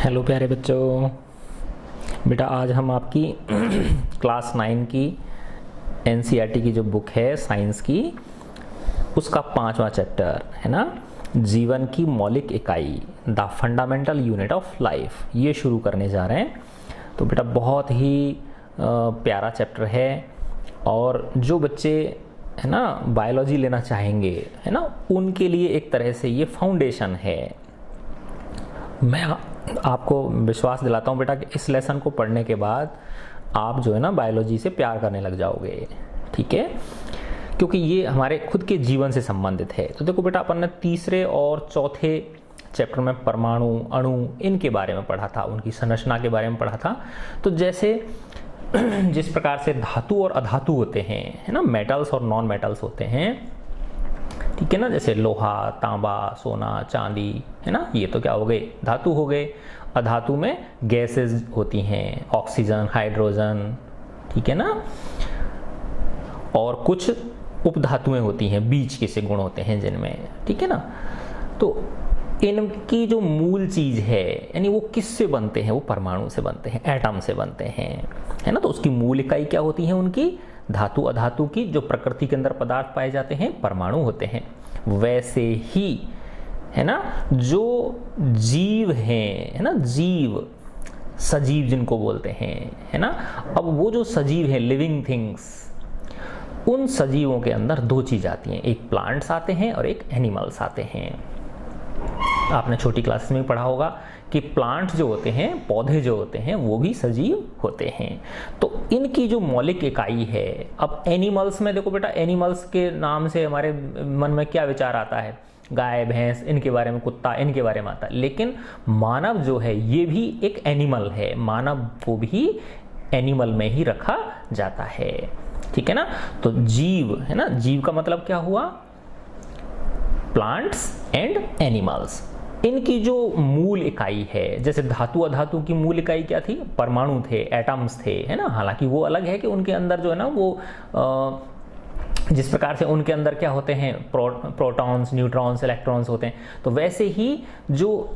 Hello प्यारे बच्चों। बेटा आज हम आपकी क्लास 9 की एनसीईआरटी की जो बुक है साइंस की, उसका 5वां चैप्टर है ना, जीवन की मौलिक इकाई, the fundamental unit of life, ये शुरू करने जा रहे हैं। तो बेटा बहुत ही प्यारा चैप्टर है और जो बच्चे है ना बायोलॉजी लेना चाहेंगे है ना, उनके लिए एक तरह से ये फाउंडेशन है। मैं आपको विश्वास दिलाता हूँ बेटा कि इस लेसन को पढ़ने के बाद आप जो है ना बायोलॉजी से प्यार करने लग जाओगे, ठीक है, क्योंकि ये हमारे खुद के जीवन से संबंधित है। तो देखो बेटा, अपन ने तीसरे और चौथे चैप्टर में परमाणु, अणु, इनके बारे में पढ़ा था, उनकी संरचना के बारे में पढ़ा था। तो जैसे जिस प्रकार से धातु और अधातु होते हैं है ना, मेटल्स और नॉन मेटल्स होते हैं, ठीक है ना, जैसे लोहा, तांबा, सोना, चांदी है ना, ये तो क्या हो गए, धातु हो गए। अधातु में गैसेस होती हैं, ऑक्सीजन, हाइड्रोजन, ठीक है ना, और कुछ उपधातुएं होती हैं, बीज के से गुण होते हैं जिनमें, ठीक है ना। तो इनकी जो मूल चीज है, यानी वो किससे बनते हैं, वो परमाणु से बनते हैं, एटम से बनते हैं, है ना। तो उसकी मूल इकाई क्या होती है उनकी, धातु अधातु की जो प्रकृति के अंदर पदार्थ पाए जाते हैं परमाणु होते हैं। वैसे ही है ना जो जीव हैं, है ना, जीव, सजीव जिनको बोलते हैं, है ना। अब वो जो सजीव है, लिविंग थिंग्स, उन सजीवों के अंदर दो चीज आती हैं, एक प्लांट्स आते हैं और एक एनिमल्स आते हैं। आपने छोटी क्लासेस में पढ़ा होगा कि प्लांट्स जो होते हैं, पौधे जो होते हैं, वो भी सजीव होते हैं। तो इनकी जो मौलिक इकाई है, अब एनिमल्स में देखो बेटा, एनिमल्स के नाम से हमारे मन में क्या विचार आता है, गाय, भैंस, इनके बारे में, कुत्ता, इनके बारे में आता है। लेकिन मानव जो है ये भी एक एनिमल है, मानव को भी एनिमल में ही रखा जाता है, ठीक है ना। तो जीव है ना, जीव का मतलब क्या हुआ, प्लांट्स एंड एनिमल्स। इनकी जो मूल इकाई है, जैसे धातु अधातु की मूल इकाई क्या थी, परमाणु थे, एटम्स थे, है ना। हालांकि वो अलग है कि उनके अंदर जो है ना वो जिस प्रकार से उनके अंदर क्या होते हैं, प्रोटॉन्स, न्यूट्रॉन्स, इलेक्ट्रॉन्स होते हैं, तो वैसे ही जो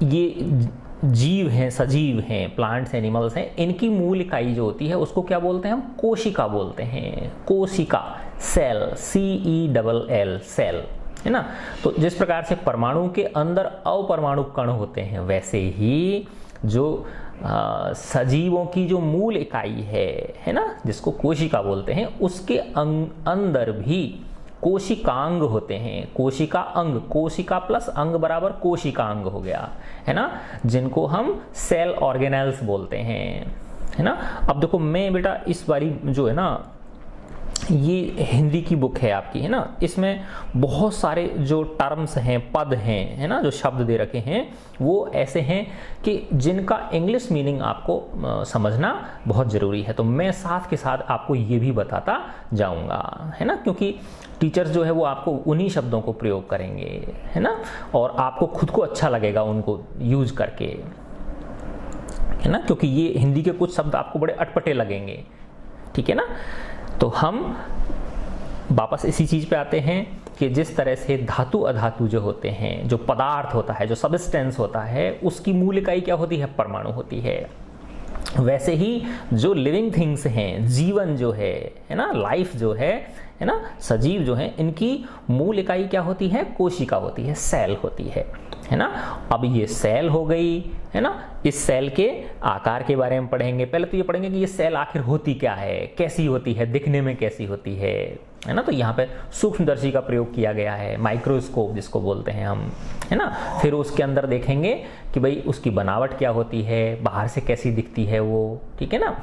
ये जीव हैं, सजीव हैं, प्लांट्स, एनिमल्स हैं, इनकी मूल इकाई जो होती है उसको क्या बोलते हैं हम, कोशिका बोलते हैं। कोशिका, सेल, CELL, सेल, है ना। तो जिस प्रकार से परमाणु के अंदर अपरमाणु कण होते हैं, वैसे ही जो सजीवों की जो मूल इकाई है ना, जिसको कोशिका बोलते हैं, उसके अंदर भी कोशिकांग होते हैं। कोशिका अंग, कोशिका प्लस अंग बराबर कोशिकांग हो गया, है ना, जिनको हम सेल ऑर्गेनेल्स बोलते हैं, है ना। अब देखो मैं बेटा इस बारी जो है ना, ये हिंदी की बुक है आपकी, है ना, इसमें बहुत सारे जो टर्म्स हैं, पद हैं, है ना, जो शब्द दे रखे हैं, वो ऐसे हैं कि जिनका इंग्लिश मीनिंग आपको समझना बहुत ज़रूरी है। तो मैं साथ के साथ आपको ये भी बताता जाऊंगा, है ना, क्योंकि टीचर्स जो है वो आपको उन्हीं शब्दों को प्रयोग करेंगे, है ना, और आपको खुद को अच्छा लगेगा उनको यूज करके, है ना, क्योंकि ये हिंदी के कुछ शब्द आपको बड़े अटपटे लगेंगे, ठीक है ना। तो हम वापस इसी चीज पे आते हैं कि जिस तरह से धातु अधातु जो होते हैं, जो पदार्थ होता है, जो सबस्टेंस होता है, उसकी मूल इकाई क्या होती है, परमाणु होती है। वैसे ही जो लिविंग थिंग्स हैं, जीवन जो है ना, लाइफ जो है ना, सजीव जो है, इनकी मूल इकाई क्या होती है, कोशिका होती है, सेल होती है ना। अब ये सेल हो गई, है ना, इस सेल के आकार के बारे में पढ़ेंगे। पहले तो ये पढ़ेंगे कि ये सेल आखिर होती क्या है, कैसी होती है, दिखने में कैसी होती है ना। तो यहाँ पे सूक्ष्मदर्शी का प्रयोग किया गया है, माइक्रोस्कोप जिसको बोलते हैं हम, है ना। फिर उसके अंदर देखेंगे कि भाई उसकी बनावट क्या होती है, बाहर से कैसी दिखती है वो, ठीक है ना।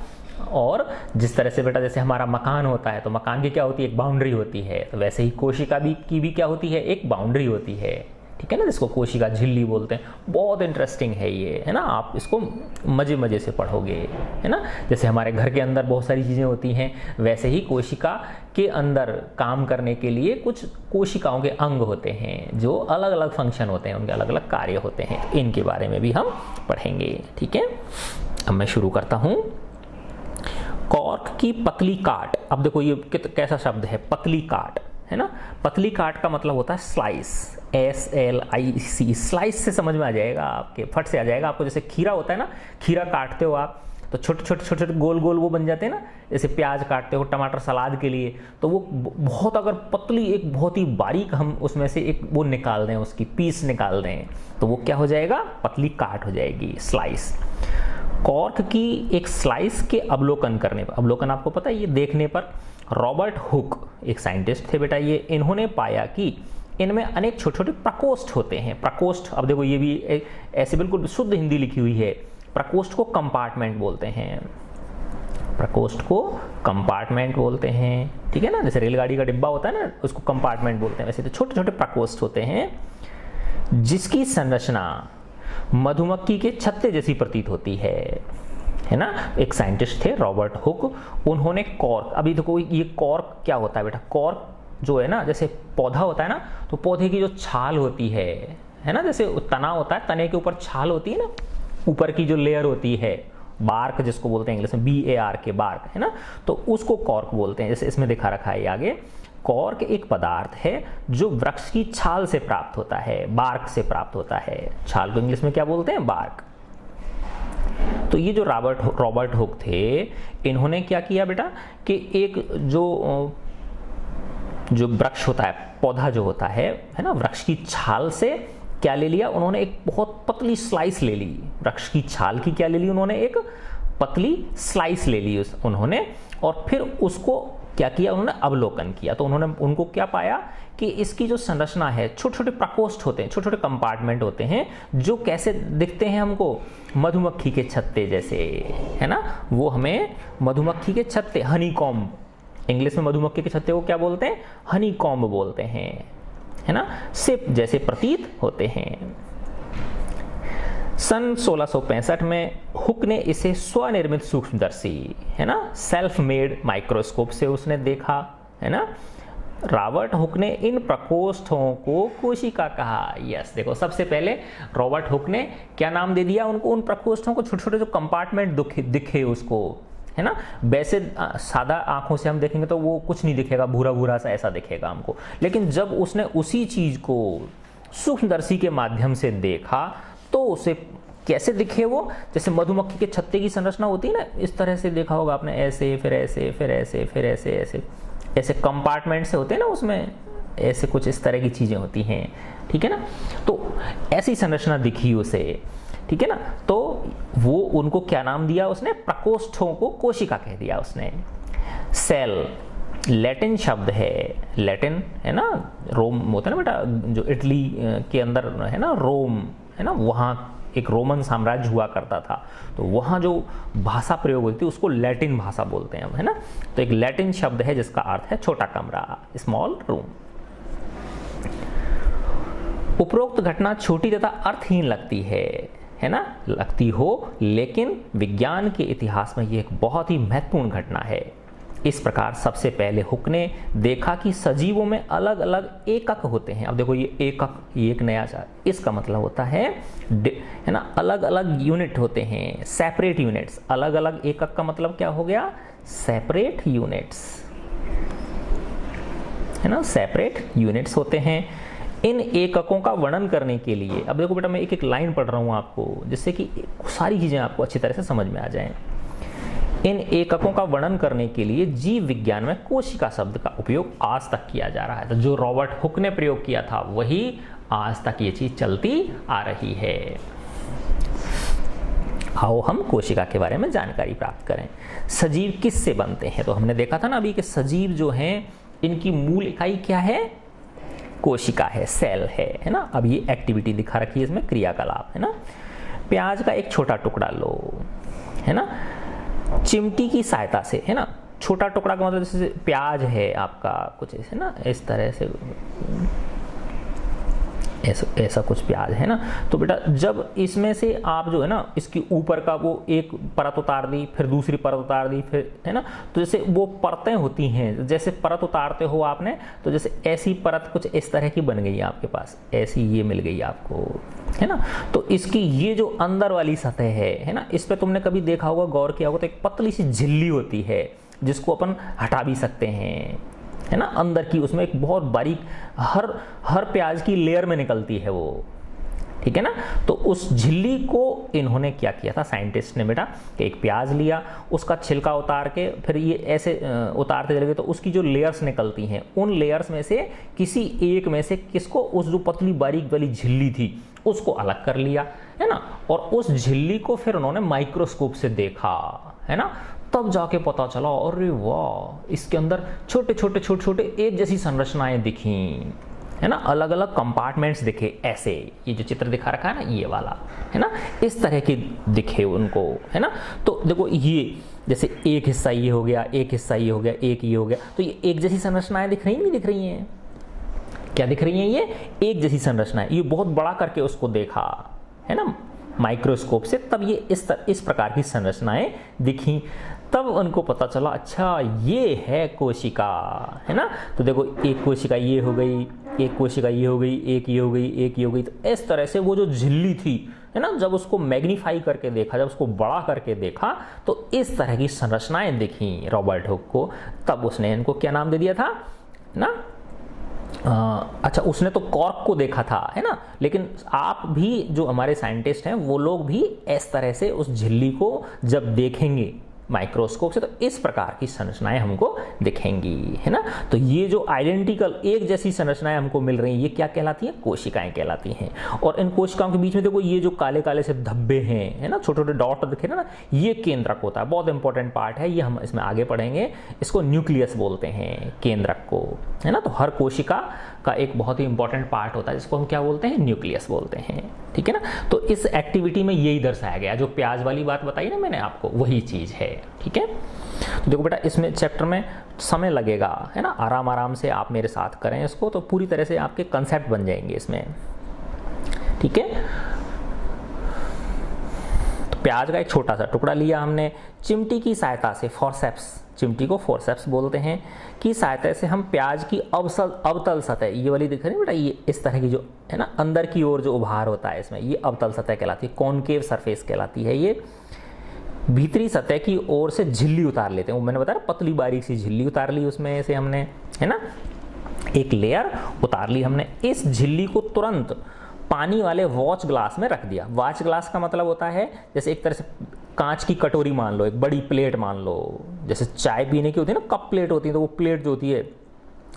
और जिस तरह से बेटा, जैसे हमारा मकान होता है, तो मकान की क्या होती है, एक बाउंड्री होती है, तो वैसे ही कोशिका की भी क्या होती है, एक बाउंड्री होती है, ठीक है ना, जिसको कोशिका झिल्ली बोलते हैं। बहुत इंटरेस्टिंग है ये, है ना, आप इसको मजे मजे से पढ़ोगे, है ना। जैसे हमारे घर के अंदर बहुत सारी चीज़ें होती हैं, वैसे ही कोशिका के अंदर काम करने के लिए कुछ कोशिकाओं के अंग होते हैं, जो अलग अलग फंक्शन होते हैं, उनके अलग अलग कार्य होते हैं। तो इनके बारे में भी हम पढ़ेंगे, ठीक है। अब मैं शुरू करता हूँ। कॉर्क की पतली काट, अब देखो ये कैसा शब्द है, पतली काट, है ना। पतली काट का मतलब होता है स्लाइस, SLIC, स्लाइस से समझ में आ जाएगा आपके, फट से आ जाएगा आपको। जैसे खीरा होता है ना, खीरा काटते हो आप तो छोटे छोटे छोटे छोटे गोल गोल वो बन जाते हैं ना। जैसे प्याज काटते हो टमाटर सलाद के लिए, तो वो बहुत अगर पतली, एक बहुत ही बारीक हम उसमें से एक वो निकाल दें, उसकी पीस निकाल दें, तो वो क्या हो जाएगा, पतली काट हो जाएगी, स्लाइस। कॉर्क की एक स्लाइस के अवलोकन करने पर, अवलोकन आपको पता है ये देखने पर, रॉबर्ट हुक एक साइंटिस्ट थे बेटा, ये इन्होंने पाया कि इनमें अनेक छोटे छोटे प्रकोष्ठ होते हैं। प्रकोष्ठ, अब देखो ये भी ऐसे बिल्कुल शुद्ध हिंदी लिखी हुई है। प्रकोष्ठ को कंपार्टमेंट बोलते हैं, प्रकोष्ठ को कंपार्टमेंट बोलते हैं, ठीक है ना। जैसे रेलगाड़ी का डिब्बा होता है ना, उसको कंपार्टमेंट बोलते हैं, वैसे तो छोटे छोटे प्रकोष्ठ होते हैं जिसकी संरचना मधुमक्खी के छत्ते जैसी प्रतीत होती है ना। एक साइंटिस्ट थे रॉबर्ट हुक, उन्होंने कॉर्क, अभी देखो ये कॉर्क क्या होता है बेटा, कॉर्क जो है ना, जैसे पौधा होता है ना, तो पौधे की जो छाल होती है ना, जैसे तना होता है, तने के ऊपर छाल होती है ना, ऊपर की जो लेयर होती है, बार्क जिसको बोलते हैं इंग्लिश में, BARK, बार्क, है ना, तो उसको कॉर्क बोलते हैं। जैसे इसमें दिखा रखा है आगे, कॉर्क एक पदार्थ है जो वृक्ष की छाल से प्राप्त होता है, बार्क से प्राप्त होता है। छाल को इंग्लिश में क्या बोलते हैं, बार्क। तो ये जो रॉबर्ट हुक थे, इन्होंने क्या किया बेटा कि एक जो वृक्ष होता है, पौधा जो होता है ना, वृक्ष की छाल से क्या ले लिया उन्होंने, एक बहुत पतली स्लाइस ले ली। वृक्ष की छाल की क्या ले ली उन्होंने, एक पतली स्लाइस ले ली उन्होंने, और फिर उसको क्या किया उन्होंने, अवलोकन किया। तो उनको क्या पाया कि इसकी जो संरचना है, छोटे छोटे प्रकोष्ठ होते हैं, छोटे छोटे कंपार्टमेंट होते हैं, जो कैसे दिखते हैं हमको, मधुमक्खी के छत्ते जैसे, है ना। वो हमें मधुमक्खी के छत्ते, हनी कॉम्ब, इंग्लिश में मधुमक्खी के छत्ते को क्या बोलते हैं, हनी कॉम्ब बोलते हैं, है ना, सिप जैसे प्रतीत होते हैं। सन 1665 में हुक ने इसे स्वनिर्मित सूक्ष्मदर्शी, है ना, सेल्फ मेड माइक्रोस्कोप से उसने देखा, है ना। रॉबर्ट हुक ने इन प्रकोष्ठों को कोशिका कहा। यस, देखो सबसे पहले रॉबर्ट हुक ने क्या नाम दे दिया उनको, उन प्रकोष्ठों को, छोटे छोटे जो कंपार्टमेंट दिखे उसको, है ना। वैसे सादा आंखों से हम देखेंगे तो वो कुछ नहीं दिखेगा, भूरा भूरा सा ऐसा दिखेगा हमको, लेकिन जब उसने उसी चीज को सूक्ष्मदर्शी के माध्यम से देखा तो उसे कैसे दिखे वो, जैसे मधुमक्खी के छत्ते की संरचना होती है ना, इस तरह से देखा होगा आपने, ऐसे फिर ऐसे फिर ऐसे फिर ऐसे ऐसे ऐसे कंपार्टमेंट से होते हैं ना, उसमें ऐसे कुछ इस तरह की चीजें होती हैं, ठीक है ना। तो ऐसी संरचना दिखी उसे, ठीक है ना। तो वो उनको क्या नाम दिया उसने, प्रकोष्ठों को कोशिका कह दिया उसने। सेल लैटिन शब्द है, लैटिन है ना, रोम होता है ना बेटा, जो इटली के अंदर है ना, रोम है ना, वहाँ एक रोमन साम्राज्य हुआ करता था, तो वहाँ जो भाषा प्रयोग होती है उसको लैटिन भाषा बोलते हैं हम, है ना। तो एक लैटिन शब्द है जिसका अर्थ है छोटा कमरा, स्मॉल रूम। उपरोक्त घटना छोटी तथा अर्थहीन लगती है ना, लगती हो, लेकिन विज्ञान के इतिहास में यह एक बहुत ही महत्वपूर्ण घटना है। इस प्रकार सबसे पहले हुक ने देखा कि सजीवों में अलग अलग एकक होते हैं। अब देखो ये एकक, ये एक नया चार्ट, इसका मतलब होता है ना, अलग अलग यूनिट होते हैं, सेपरेट यूनिट्स। अलग अलग एकक का मतलब क्या हो गया, सेपरेट यूनिट्स, है ना, सेपरेट यूनिट्स होते हैं। इन एककों का वर्णन करने के लिए, अब देखो बेटा मैं एक एक लाइन पढ़ रहा हूं आपको, जिससे कि सारी चीजें आपको अच्छी तरह से समझ में आ जाएं। इन एककों का वर्णन करने के लिए जीव विज्ञान में कोशिका शब्द का उपयोग आज तक किया जा रहा है। तो जो रॉबर्ट हुक ने प्रयोग किया था वही आज तक ये चीज चलती आ रही है। आओ हम कोशिका के बारे में जानकारी प्राप्त करें। सजीव किससे बनते हैं, तो हमने देखा था ना अभी कि सजीव जो हैं इनकी मूल इकाई क्या है, कोशिका है, सेल है ना। अब ये एक्टिविटी दिखा रखी है इसमें, क्रियाकलाप, है ना। प्याज का एक छोटा टुकड़ा लो, है ना, चिमटी की सहायता से, है ना, छोटा टुकड़ा का मतलब जैसे प्याज है आपका कुछ ऐसे ना, इस तरह से ऐसा कुछ प्याज है ना। तो बेटा जब इसमें से आप जो है ना, इसकी ऊपर का वो एक परत उतार दी, फिर दूसरी परत उतार दी, फिर, है ना, तो जैसे वो परतें होती हैं, जैसे परत उतारते हो आपने, तो जैसे ऐसी परत कुछ इस तरह की बन गई आपके पास, ऐसी ये मिल गई आपको, है ना। तो इसकी ये जो अंदर वाली सतह है ना, इस पे तुमने कभी देखा होगा, गौर किया होगा, तो एक पतली सी झिल्ली होती है जिसको अपन हटा भी सकते हैं, है ना, अंदर की उसमें एक बहुत बारीक हर प्याज की लेयर में निकलती है वो, ठीक है ना। तो उस झिल्ली को इन्होंने क्या किया था साइंटिस्ट ने बेटा, कि एक प्याज लिया, उसका छिलका उतार के फिर ये ऐसे उतारते चले गए, तो उसकी जो लेयर्स निकलती हैं उन लेयर्स में से किसी एक में से किसको, उस जो पतली बारीक वाली झिल्ली थी उसको अलग कर लिया, है ना। और उस झिल्ली को फिर उन्होंने माइक्रोस्कोप से देखा, है ना, तब जाके पता चला अरे वाह, इसके अंदर छोटे छोटे एक जैसी संरचनाएं दिखी, है ना, अलग अलग कंपार्टमेंट्स दिखे ऐसे, ये जो चित्र दिखा रखा है ना ये वाला, है ना, इस तरह के दिखे उनको, है ना। तो देखो ये जैसे एक हिस्सा ये हो गया, एक हिस्सा ये हो गया, एक ये हो गया, तो ये एक जैसी संरचनाएं दिख रही नहीं दिख रही हैं, क्या दिख रही हैं, ये एक जैसी संरचनाएं। ये बहुत बड़ा करके उसको देखा, है ना, माइक्रोस्कोप से, तब ये इस प्रकार की संरचनाएं दिखी, तब उनको पता चला अच्छा ये है कोशिका, है ना। तो देखो एक कोशिका ये हो गई, एक कोशिका ये हो गई, एक ये हो गई, एक ये हो गई, तो इस तरह से वो जो झिल्ली थी, है ना, जब उसको मैग्नीफाई करके देखा, जब उसको बड़ा करके देखा, तो इस तरह की संरचनाएं दिखी रॉबर्ट हुक को, तब उसने इनको क्या नाम दे दिया था ना, अच्छा उसने तो कॉर्क को देखा था, है ना, लेकिन आप भी जो हमारे साइंटिस्ट हैं वो लोग भी इस तरह से उस झिल्ली को जब देखेंगे माइक्रोस्कोप से, तो इस प्रकार की संरचनाएं हमको दिखेंगी, है ना। तो ये जो आइडेंटिकल एक जैसी संरचनाएं हमको मिल रही हैं, ये क्या कहलाती हैं, कोशिकाएं कहलाती हैं। और इन कोशिकाओं के बीच में देखो ये जो काले काले से धब्बे हैं, है ना, छोटे छोटे डॉट दिखे ना, ये केंद्रक होता है, बहुत इंपॉर्टेंट पार्ट है, ये हम इसमें आगे पढ़ेंगे। इसको न्यूक्लियस बोलते हैं केंद्रक को, है ना। तो हर कोशिका का एक बहुत ही इंपॉर्टेंट पार्ट होता है जिसको हम क्या बोलते हैं, न्यूक्लियस बोलते हैं, ठीक है ना। तो इस एक्टिविटी में यही दर्शाया गया, जो प्याज वाली बात बताई ना मैंने आपको, वही चीज है, ठीक है। तो देखो बेटा इसमें चैप्टर में समय लगेगा, है ना, आराम आराम से आप मेरे साथ करें इसको, तो पूरी तरह से आपके कंसेप्ट बन जाएंगे इसमें, ठीक है। तो प्याज का एक छोटा सा टुकड़ा लिया हमने, चिमटी की सहायता से, फोर्सेप्स, चिमटी को फोर्सेप्स बोलते हैं, की सहायता से हम प्याज की अवतल सतह, ये वाली दिख रही है बेटा, ये इस तरह की जो है ना अंदर की ओर जो उभार होता है इसमें, ये अवतल सतह कहलाती है, कॉनकेव सरफेस कहलाती है। ये भीतरी सतह की ओर से झिल्ली उतार लेते हैं, वो मैंने बताया पतली बारीक सी झिल्ली उतार ली उसमें से हमने, है ना, एक लेयर उतार ली हमने। इस झिल्ली को तुरंत पानी वाले वॉच ग्लास में रख दिया। वॉच ग्लास का मतलब होता है जैसे एक तरह से कांच की कटोरी मान लो, एक बड़ी प्लेट मान लो, जैसे चाय पीने की होती है ना कप प्लेट होती है, तो वो प्लेट जो होती है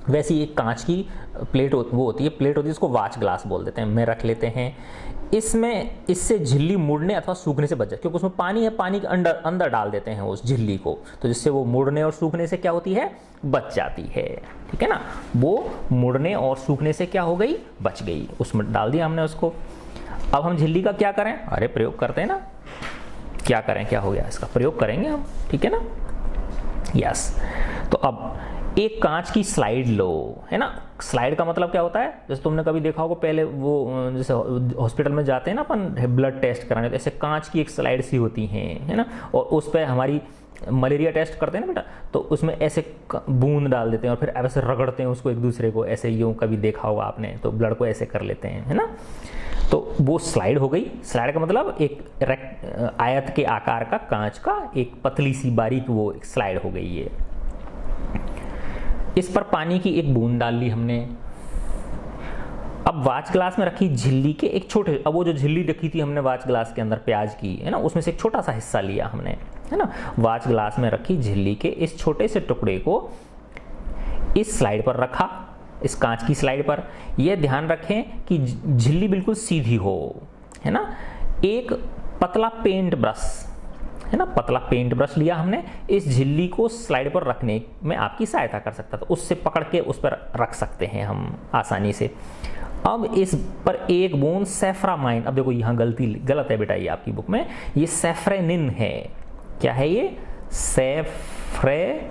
वैसी एक कांच की प्लेट वो होती है, प्लेट होती है, इसको वॉच ग्लास बोल देते हैं, में रख लेते हैं। इसमें इससे झिल्ली मुड़ने अथवा सूखने से बच जाए, क्योंकि उसमें पानी है, पानी के अंदर डाल देते हैं उस झिल्ली को, तो जिससे वो मुड़ने और सूखने से क्या होती है, बच जाती है, ठीक है ना। वो मुड़ने और सूखने से क्या हो गई, बच गई, उसमें डाल दिया हमने उसको। अब हम झिल्ली का क्या करें, अरे प्रयोग करते हैं ना, क्या करें, क्या हो गया, इसका प्रयोग करेंगे हम, ठीक है ना, यस। तो अब एक कांच की स्लाइड लो, है ना। स्लाइड का मतलब क्या होता है, जैसे तुमने कभी देखा होगा पहले वो जैसे हॉस्पिटल में जाते हैं ना अपन ब्लड टेस्ट कराने, तो ऐसे कांच की एक स्लाइड सी होती है ना, और उस पर हमारी मलेरिया टेस्ट करते हैं ना बेटा, तो उसमें ऐसे बूंद डाल देते हैं और फिर ऐसे रगड़ते हैं उसको एक दूसरे को, ऐसे यूं कभी देखा होगा आपने, तो ब्लड को ऐसे कर लेते हैं, है ना। तो वो स्लाइड हो गई। स्लाइड का मतलब एक आयत के आकार का कांच का एक पतली सी बारीक वो एक स्लाइड हो गई है। इस पर पानी की एक बूंद डाल ली हमने। अब वाच ग्लास में रखी झिल्ली के एक छोटे, अब वो जो झिल्ली रखी थी हमने वाच ग्लास के अंदर प्याज की, है ना, उसमें से एक छोटा सा हिस्सा लिया हमने, है ना। वाच ग्लास में रखी झिल्ली के इस छोटे से टुकड़े को इस स्लाइड पर रखा, इस कांच की स्लाइड पर। यह ध्यान रखें कि झिल्ली बिल्कुल सीधी हो, है ना। एक पतला पेंट ब्रश, है ना, पतला पेंट ब्रश लिया हमने, इस झिल्ली को स्लाइड पर रखने में आपकी सहायता कर सकता है, तो उससे पकड़ के उस पर रख सकते हैं हम आसानी से। अब इस पर एक बूंद सैफ्रामाइन, अब देखो यहाँ गलत है बेटा, ये आपकी बुक में ये सैफ्रेनिन है। क्या है ये, सैफ्रेनिन,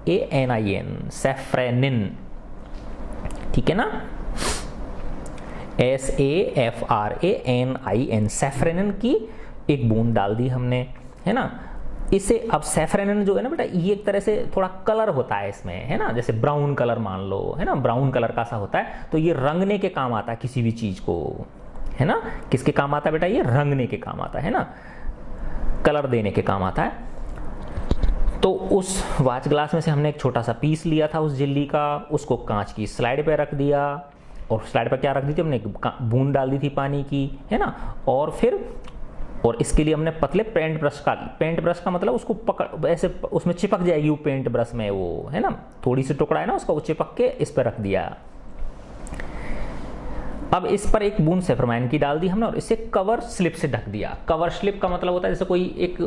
SAFRANIN, सैफ्रेनिन, ठीक है ना, SAFRANIN, सैफ्रेनिन की एक बूंद डाल दी हमने, है ना। इसे अब सैफ्रेनिन जो है ना बेटा, ये एक तरह से थोड़ा कलर होता है इसमें, है ना, जैसे ब्राउन कलर मान लो, है ना, ब्राउन कलर का सा होता है, तो ये रंगने के काम आता है किसी भी चीज को, है ना। किसके काम आता है बेटा, ये रंगने के काम आता है ना, कलर देने के काम आता है। तो उस वाच ग्लास में से हमने एक छोटा सा पीस लिया था उस झिल्ली का, उसको कांच की स्लाइड पे रख दिया, और स्लाइड पर क्या रख दी थी हमने, बूंद डाल दी थी पानी की, है ना। और इसके लिए हमने पतले पेंट ब्रश का मतलब उसको पकड़ ऐसे उसमें चिपक जाएगी वो पेंट ब्रश में, वो है ना, थोड़ी सी टुकड़ा है ना उसका, वो चिपक के इस पर रख दिया। अब इस पर एक बूंद सेफ्रमाइन की डाल दी हमने और इसे कवर स्लिप से ढक दिया। कवर स्लिप का मतलब होता है जैसे कोई एक,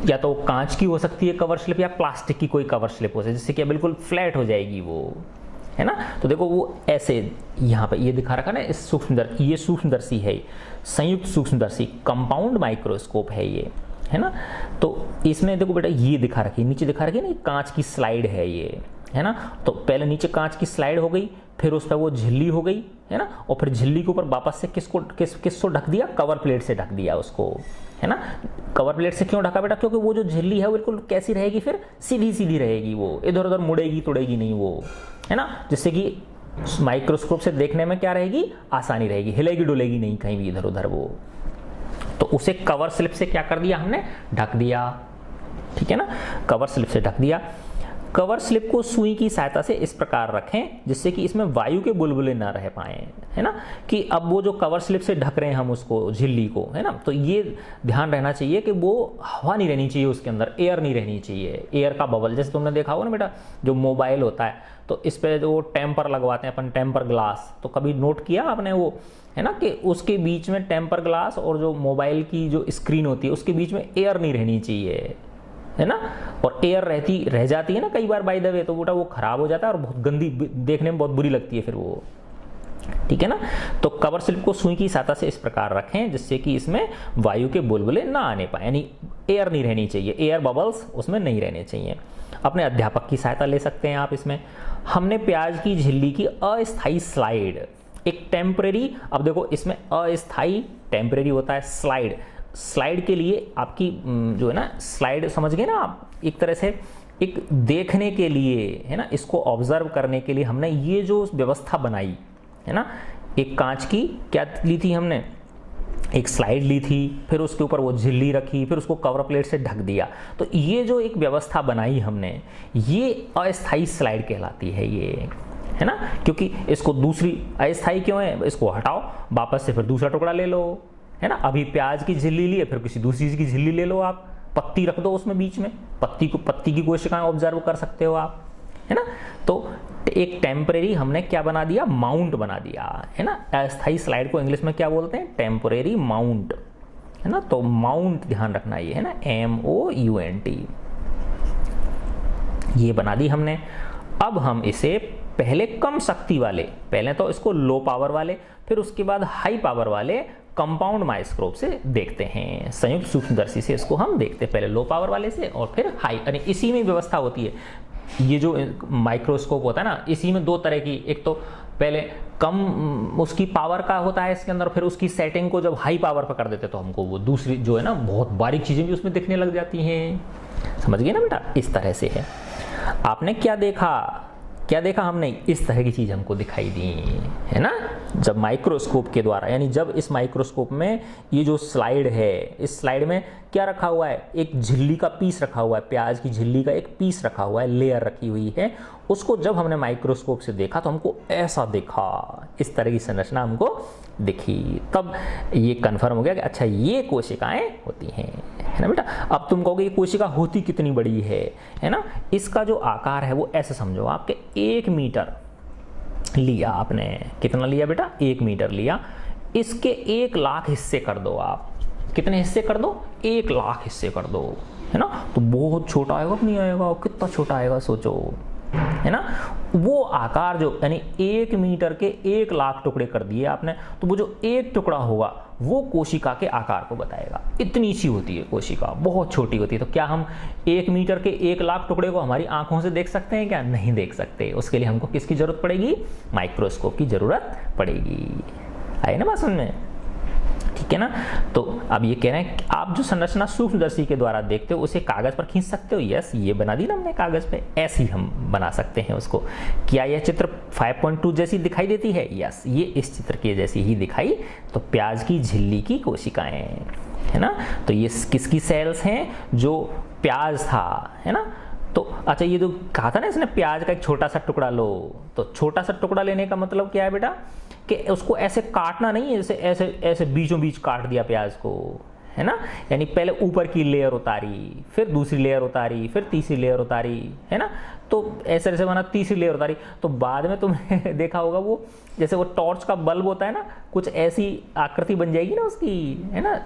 या तो कांच की हो सकती है कवर स्लिप, या प्लास्टिक की कोई कवर स्लिप हो सकती है, जिससे कि बिल्कुल फ्लैट हो जाएगी वो, है ना। तो देखो वो ऐसे यहाँ पे ये दिखा रखा ना, इस ये सूक्ष्मदर्शी है, संयुक्त सूक्ष्मदर्शी कंपाउंड माइक्रोस्कोप है ये, है ना। तो इसमें देखो बेटा ये दिखा रखी है, नीचे दिखा रखी है ना, कांच की स्लाइड है ये, है ना। तो पहले नीचे कांच की स्लाइड हो गई, फिर उस पर वो झिल्ली हो गई, है ना, और फिर झिल्ली के ऊपर वापस से किसको ढक दिया, कवर प्लेट से ढक दिया उसको, है ना। कवर प्लेट से क्यों ढका बेटा, क्योंकि वो जो झिल्ली है बिल्कुल कैसी रहेगी, फिर सीधी सीधी रहेगी, वो इधर उधर मुड़ेगी तुड़ेगी नहीं वो, है ना, जिससे कि माइक्रोस्कोप से देखने में क्या रहेगी, आसानी रहेगी, हिलेगी डुलेगी नहीं कहीं भी इधर उधर वो। तो उसे कवर स्लिप से क्या कर दिया हमने, ढक दिया, ठीक है ना, कवर स्लिप से ढक दिया। कवर स्लिप को सुई की सहायता से इस प्रकार रखें जिससे कि इसमें वायु के बुलबुले ना रह पाए, है ना। कि अब वो जो कवर स्लिप से ढक रहे हैं हम उसको, झिल्ली को, है ना, तो ये ध्यान रहना चाहिए कि वो हवा नहीं रहनी चाहिए उसके अंदर, एयर नहीं रहनी चाहिए, एयर का बबल, जैसे तुमने देखा होगा ना बेटा, जो मोबाइल होता है तो इस पर जो टेम्पर लगवाते हैं अपन, टेम्पर ग्लास, तो कभी नोट किया आपने वो, है ना, कि उसके बीच में टेम्पर ग्लास और जो मोबाइल की जो स्क्रीन होती है उसके बीच में एयर नहीं रहनी चाहिए, है ना। और एयर रह जाती है ना कई बार बाय द वे, तो बेटा वो खराब हो जाता है और बहुत गंदी, देखने में बहुत बुरी लगती है फिर वो, ठीक है ना। तो कवर स्लिप को सुई की सहायता से इस प्रकार रखें जिससे कि इसमें वायु के बुलबुले ना आने पाए, यानी एयर नहीं रहनी चाहिए, एयर बबल्स उसमें नहीं रहने चाहिए। अपने अध्यापक की सहायता ले सकते हैं आप इसमें। हमने प्याज की झिल्ली की अस्थायी स्लाइड, एक टेम्परेरी, अब देखो इसमें अस्थायी टेम्परेरी होता है, स्लाइड के लिए आपकी जो है ना, स्लाइड समझ गए ना आप, एक तरह से एक देखने के लिए, है ना, इसको ऑब्जर्व करने के लिए हमने ये जो व्यवस्था बनाई, है ना। एक कांच की क्या ली थी हमने, एक स्लाइड ली थी, फिर उसके ऊपर वो झिल्ली रखी, फिर उसको कवर प्लेट से ढक दिया। तो ये जो एक व्यवस्था बनाई हमने, ये अस्थायी स्लाइड कहलाती है ये, है ना। क्योंकि इसको दूसरी अस्थायी क्यों है, इसको हटाओ, वापस से फिर दूसरा टुकड़ा ले लो, है ना। अभी प्याज की झिल्ली लिए, फिर किसी दूसरी चीज की झिल्ली ले लो आप, पत्ती रख दो उसमें बीच में, पत्ती की कोशिकाएं ऑब्जर्व कर सकते हो आप, है ना। तो एक टेम्परेरी हमने क्या बना दिया, माउंट बना दिया, है ना। अस्थायी स्लाइड को इंग्लिश में क्या बोलते हैं, टेम्परेरी माउंट, है ना। तो माउंट ध्यान रखना ये, है ना, MOUNT, ये बना दी हमने। अब हम इसे पहले कम शक्ति वाले, पहले तो इसको लो पावर वाले, फिर उसके बाद हाई पावर वाले कंपाउंड माइक्रोस्कोप से देखते हैं, संयुक्त सूक्ष्मदर्शी से इसको हम देखते हैं, पहले लो पावर वाले से और फिर हाई, यानी इसी में व्यवस्था होती है। ये जो माइक्रोस्कोप होता है ना, इसी में दो तरह की, एक तो पहले कम उसकी पावर का होता है इसके अंदर, फिर उसकी सेटिंग को जब हाई पावर पर कर देते तो हमको वो दूसरी जो है ना बहुत बारीक चीजें भी उसमें दिखने लग जाती हैं, समझ गए ना बेटा। इस तरह से है। आपने क्या देखा हमने, इस तरह की चीज हमको दिखाई दी, है ना, जब माइक्रोस्कोप के द्वारा, यानी जब इस माइक्रोस्कोप में ये जो स्लाइड है, इस स्लाइड में क्या रखा हुआ है, एक झिल्ली का पीस रखा हुआ है, प्याज की झिल्ली का एक पीस रखा हुआ है, लेयर रखी हुई है, उसको जब हमने माइक्रोस्कोप से देखा तो हमको ऐसा दिखा, इस तरह की संरचना हमको दिखी, तब ये कन्फर्म हो गया कि अच्छा ये कोशिकाएं होती हैं, है ना बेटा। अब तुम कहोगे ये कोशिका होती कितनी बड़ी है ना। इसका जो आकार है वो ऐसे समझो, आपके 1 मीटर लिया आपने, कितना लिया बेटा, 1 मीटर लिया, इसके 1 लाख हिस्से कर दो आप, कितने हिस्से कर दो, 1 लाख हिस्से कर दो, है ना। तो बहुत छोटा आएगा कि नहीं आएगा, कितना छोटा आएगा सोचो, है ना। वो आकार जो, यानी 1 मीटर के 1 लाख टुकड़े कर दिए आपने, तो वो जो एक टुकड़ा होगा वो कोशिका के आकार को बताएगा। इतनी सी होती है कोशिका, बहुत छोटी होती है। तो क्या हम 1 मीटर के 1 लाख टुकड़े को हमारी आंखों से देख सकते हैं क्या, नहीं देख सकते। उसके लिए हमको किसकी जरूरत पड़ेगी, माइक्रोस्कोप की जरूरत पड़ेगी। आए ना बात समझ में, ठीक है ना। तो अब ये कह रहे हैं कि आप जो संरचना सूक्ष्मदर्शी के द्वारा देखते हो उसे कागज पर खींच सकते हो। यस, ये बना दी ना हमने कागज पे, ऐसे ही हम बना सकते हैं उसको। क्या यह चित्र 5.2 जैसी दिखाई देती है, यस, ये इस चित्र के जैसी ही दिखाई। तो प्याज की झिल्ली की कोशिकाएं, है ना। तो ये किसकी सेल्स हैं, जो प्याज था, है ना। तो अच्छा, ये जो कहा था ना इसने प्याज का एक छोटा सा टुकड़ा लो, तो छोटा सा टुकड़ा लेने का मतलब क्या है बेटा कि उसको ऐसे काटना नहीं है, जैसे ऐसे ऐसे बीचों बीच काट दिया प्याज को, है ना। यानी पहले ऊपर की लेयर उतारी, फिर दूसरी लेयर उतारी, फिर तीसरी लेयर उतारी, है ना। तो ऐसे ऐसे बना, तीसरी लेयर उतारी, तो बाद में तुमने देखा होगा वो जैसे वो टॉर्च का बल्ब होता है ना, कुछ ऐसी आकृति बन जाएगी ना उसकी, है ना।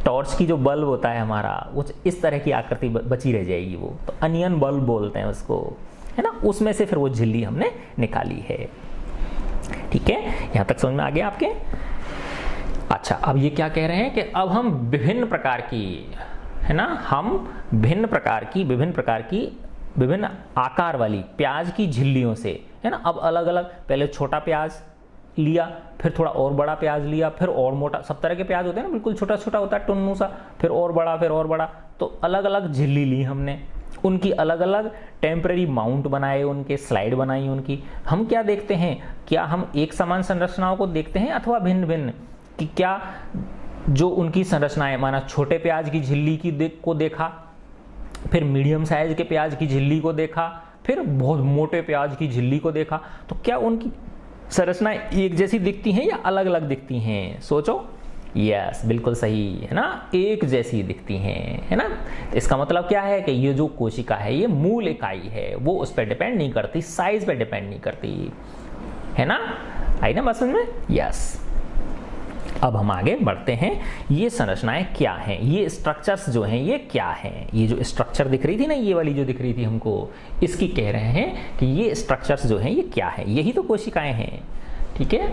टॉर्च की जो बल्ब होता है हमारा, वो इस तरह की आकृति बची रह जाएगी, वो तो अनियन बल्ब बोलते हैं उसको, है ना। उसमें से फिर वो झिल्ली हमने निकाली है। ठीक है, यहां तक समझ में आ गया आपके। अच्छा, अब ये क्या कह रहे हैं कि अब हम विभिन्न प्रकार की, है ना, हम विभिन्न प्रकार की विभिन्न आकार वाली प्याज की झिल्लियों से, है ना, अब अलग अलग, पहले छोटा प्याज लिया, फिर थोड़ा और बड़ा प्याज लिया, फिर और मोटा, सब तरह के प्याज होते हैं ना, बिल्कुल छोटा छोटा होता है टुन्नू सा, फिर और बड़ा, फिर और बड़ा, तो अलग अलग झिल्ली ली हमने, उनकी अलग अलग टेम्पररी माउंट बनाए, उनके स्लाइड बनाई उनकी। हम क्या देखते हैं, क्या हम एक समान संरचनाओं को देखते हैं अथवा भिन्न भिन्न, कि क्या जो उनकी संरचनाएं, माना छोटे प्याज की झिल्ली को देखा, फिर मीडियम साइज के प्याज की झिल्ली को देखा, फिर बहुत मोटे प्याज की झिल्ली को देखा, तो क्या उनकी संरचनाएं एक जैसी दिखती हैं या अलग अलग दिखती हैं? सोचो। यस, बिल्कुल सही, है ना, एक जैसी दिखती हैं, है ना। इसका मतलब क्या है कि ये जो कोशिका है ये मूल इकाई है, वो उस पर डिपेंड नहीं करती, साइज पे डिपेंड नहीं करती, है ना। आई ना बात समझ में? यस। अब हम आगे बढ़ते हैं, ये संरचनाएं क्या हैं, ये स्ट्रक्चर्स जो हैं ये क्या हैं। ये जो स्ट्रक्चर दिख रही थी ना, ये वाली जो दिख रही थी हमको, इसकी कह रहे हैं कि ये स्ट्रक्चर्स जो हैं ये क्या है, यही तो कोशिकाएं हैं। ठीक है,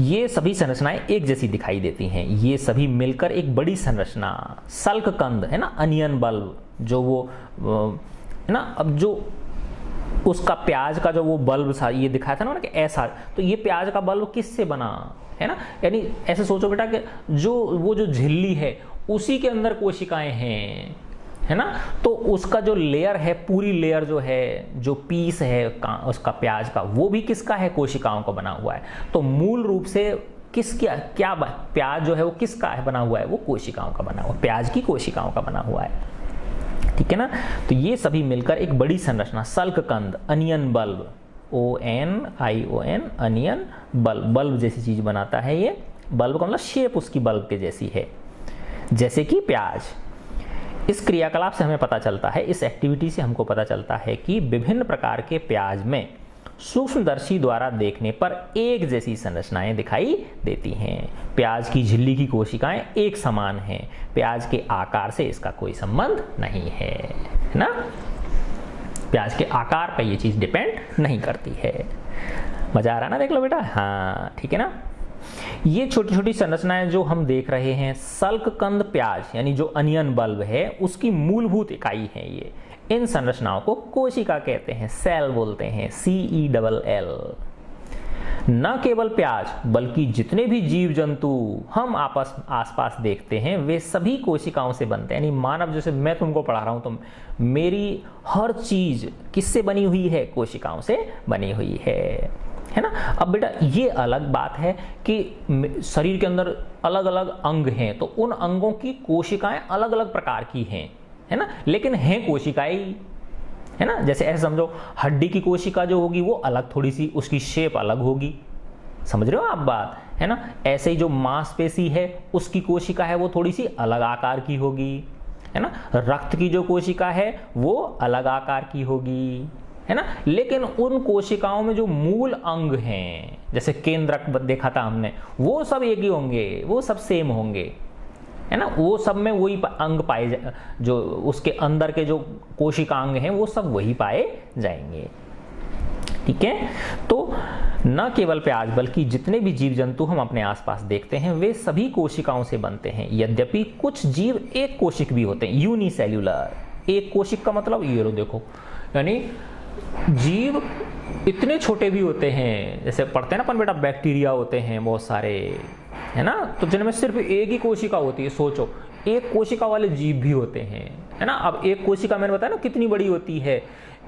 ये सभी संरचनाएं एक जैसी दिखाई देती हैं, ये सभी मिलकर एक बड़ी संरचना, सल्ककंद, है ना, अनियन बल्ब, जो वो है ना, अब जो उसका प्याज का जो वो बल्ब था, ये दिखाया था ना कि ऐसा, तो ये प्याज का बल्ब किससे बना, है ना। यानी ऐसे सोचो बेटा कि जो वो जो झिल्ली है उसी के अंदर कोशिकाएं हैं, है ना। तो उसका जो लेयर है, पूरी लेयर जो है, जो पीस है उसका प्याज का, वो भी किसका है, कोशिकाओं का बना हुआ है। तो मूल रूप से क्या प्याज जो है वो किसका है बना हुआ है, वो कोशिकाओं का बना हुआ, प्याज की कोशिकाओं का बना हुआ है। ठीक है ना। तो ये सभी मिलकर एक बड़ी संरचना, सल्ककंद, onion bulb, ONION, onion bulb, bulb जैसी चीज बनाता है ये। बल्ब का मतलब शेप उसकी बल्ब के जैसी है, जैसे कि प्याज। इस क्रियाकलाप से हमें पता चलता है, इस एक्टिविटी से हमको पता चलता है कि विभिन्न प्रकार के प्याज में सूक्ष्मदर्शी द्वारा देखने पर एक जैसी संरचनाएं दिखाई देती हैं। प्याज की झिल्ली की कोशिकाएं एक समान हैं, प्याज के आकार से इसका कोई संबंध नहीं है ना। प्याज के आकार पर ये चीज डिपेंड नहीं करती है। मजा आ रहा ना, देख लो बेटा। हाँ, ठीक है ना। ये छोटी छोटी संरचनाएं जो हम देख रहे हैं, सल्ककंद प्याज यानी जो अनियन बल्ब है उसकी मूलभूत इकाई है ये। इन संरचनाओं को कोशिका कहते हैं, सेल बोलते हैं, CELL। न केवल प्याज बल्कि जितने भी जीव जंतु हम आसपास देखते हैं वे सभी कोशिकाओं से बनते हैं। यानी मानव, जैसे मैं तुमको पढ़ा रहा हूं, तो मेरी हर चीज किससे बनी हुई है, कोशिकाओं से बनी हुई है ना। अब बेटा ये अलग बात है कि शरीर के अंदर अलग अलग अंग हैं, तो उन अंगों की कोशिकाएं अलग अलग प्रकार की हैं, है ना, लेकिन हैं कोशिकाएं, है ना। जैसे ऐसे समझो, हड्डी की कोशिका जो होगी वो अलग, थोड़ी सी उसकी शेप अलग होगी, समझ रहे हो आप बात, है ना। ऐसे ही जो मांसपेशी है उसकी कोशिका है वो थोड़ी सी अलग आकार की होगी, है ना। रक्त की जो कोशिका है वो अलग आकार की होगी, है ना। लेकिन उन कोशिकाओं में जो मूल अंग हैं, जैसे केंद्रक देखा था हमने, वो सब एक ही होंगे, वो सब सेम होंगे, है ना। वो सब में वही अंग पाए, जो उसके अंदर के जो कोशिकांग हैं वो सब वही पाए जाएंगे। ठीक है। तो न केवल प्याज बल्कि जितने भी जीव जंतु हम अपने आसपास देखते हैं वे सभी कोशिकाओं से बनते हैं। यद्यपि कुछ जीव एक कोशिक भी होते हैं, यूनिसेल्यूलर। एक कोशिक का मतलब ये लो देखो, यानी जीव इतने छोटे भी होते हैं, जैसे पढ़ते हैं ना अपन बेटा, बैक्टीरिया होते हैं बहुत सारे, है ना, तो जिनमें सिर्फ एक ही कोशिका होती है। सोचो, एक कोशिका वाले जीव भी होते हैं, है ना। अब एक कोशिका मैंने बताया ना कितनी बड़ी होती है,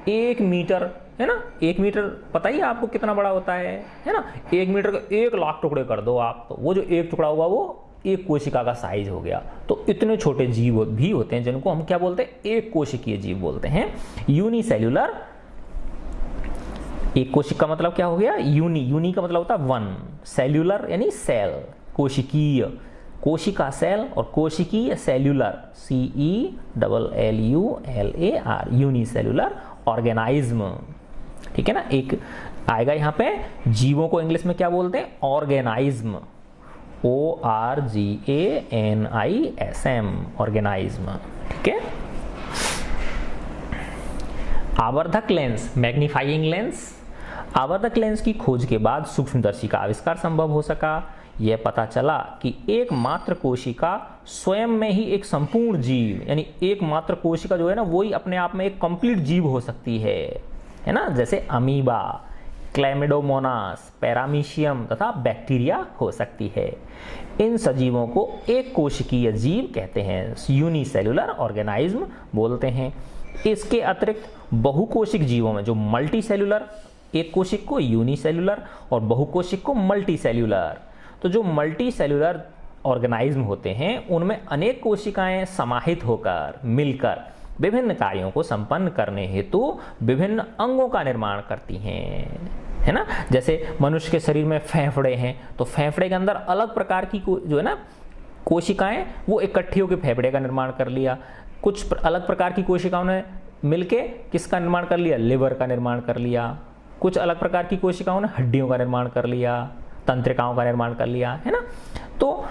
1 मीटर, है ना। 1 मीटर पता ही आपको कितना बड़ा होता है ना। 1 मीटर का 1 लाख टुकड़े कर दो आप, तो वो जो एक टुकड़ा होगा वो एक कोशिका का साइज हो गया। तो इतने छोटे जीव भी होते हैं जिनको हम क्या बोलते हैं, एक कोशिकीय जीव बोलते हैं। यूनिसेल्यूलर, एक कोशिका का मतलब क्या हो गया, यूनी का मतलब होता है वन, सेल्यूलर यानी सेल, कोशिकीय, कोशिका सेल, और कोशिकीय सेल्यूलर, CELLULAR, यूनिसेल्यूलर ऑर्गेनाइज्म। ठीक है ना, एक आएगा यहाँ पे, जीवों को इंग्लिश में क्या बोलते हैं, ऑर्गेनाइज्म, ORGANISM, ऑर्गेनाइज्म। ठीक है। आवर्धक लेंस, मैग्नीफाइंग लेंस, आवर्धक लेंस की खोज के बाद सूक्ष्मदर्शी का आविष्कार संभव हो सका। यह पता चला कि एकमात्र कोशिका स्वयं में ही एक संपूर्ण जीव, यानी एकमात्र कोशिका जो है ना वही अपने आप में एक कंप्लीट जीव हो सकती है ना, जैसे अमीबा, क्लैमिडोमोनास, पैरामीशियम तथा बैक्टीरिया हो सकती है। इन सजीवों को एक कोशिकीय जीव कहते हैं, यूनिसेल्यूलर ऑर्गेनाइज्म बोलते हैं। इसके अतिरिक्त बहुकोशिक जीवों में जो मल्टी सेल्यूलर, एक कोशिक को यूनिसेल्यूलर और बहुकोशिक को मल्टी सेल्यूलर, तो जो मल्टी सेल्यूलर ऑर्गेनाइज्म होते हैं उनमें अनेक कोशिकाएं समाहित होकर मिलकर विभिन्न कार्यों को संपन्न करने हेतु विभिन्न अंगों का निर्माण करती हैं, है ना। जैसे मनुष्य के शरीर में फेफड़े हैं, तो फेफड़े के अंदर अलग प्रकार की जो है ना कोशिकाएं, वो इकट्ठी होकर फेफड़े का निर्माण कर लिया। कुछ अलग प्रकार की कोशिकाओं ने मिलके किसका निर्माण कर लिया, लिवर का निर्माण कर लिया। कुछ अलग प्रकार की कोशिकाओं ने हड्डियों का निर्माण कर लिया, तंत्रिकाओं का निर्माण कर लिया, है ना। तो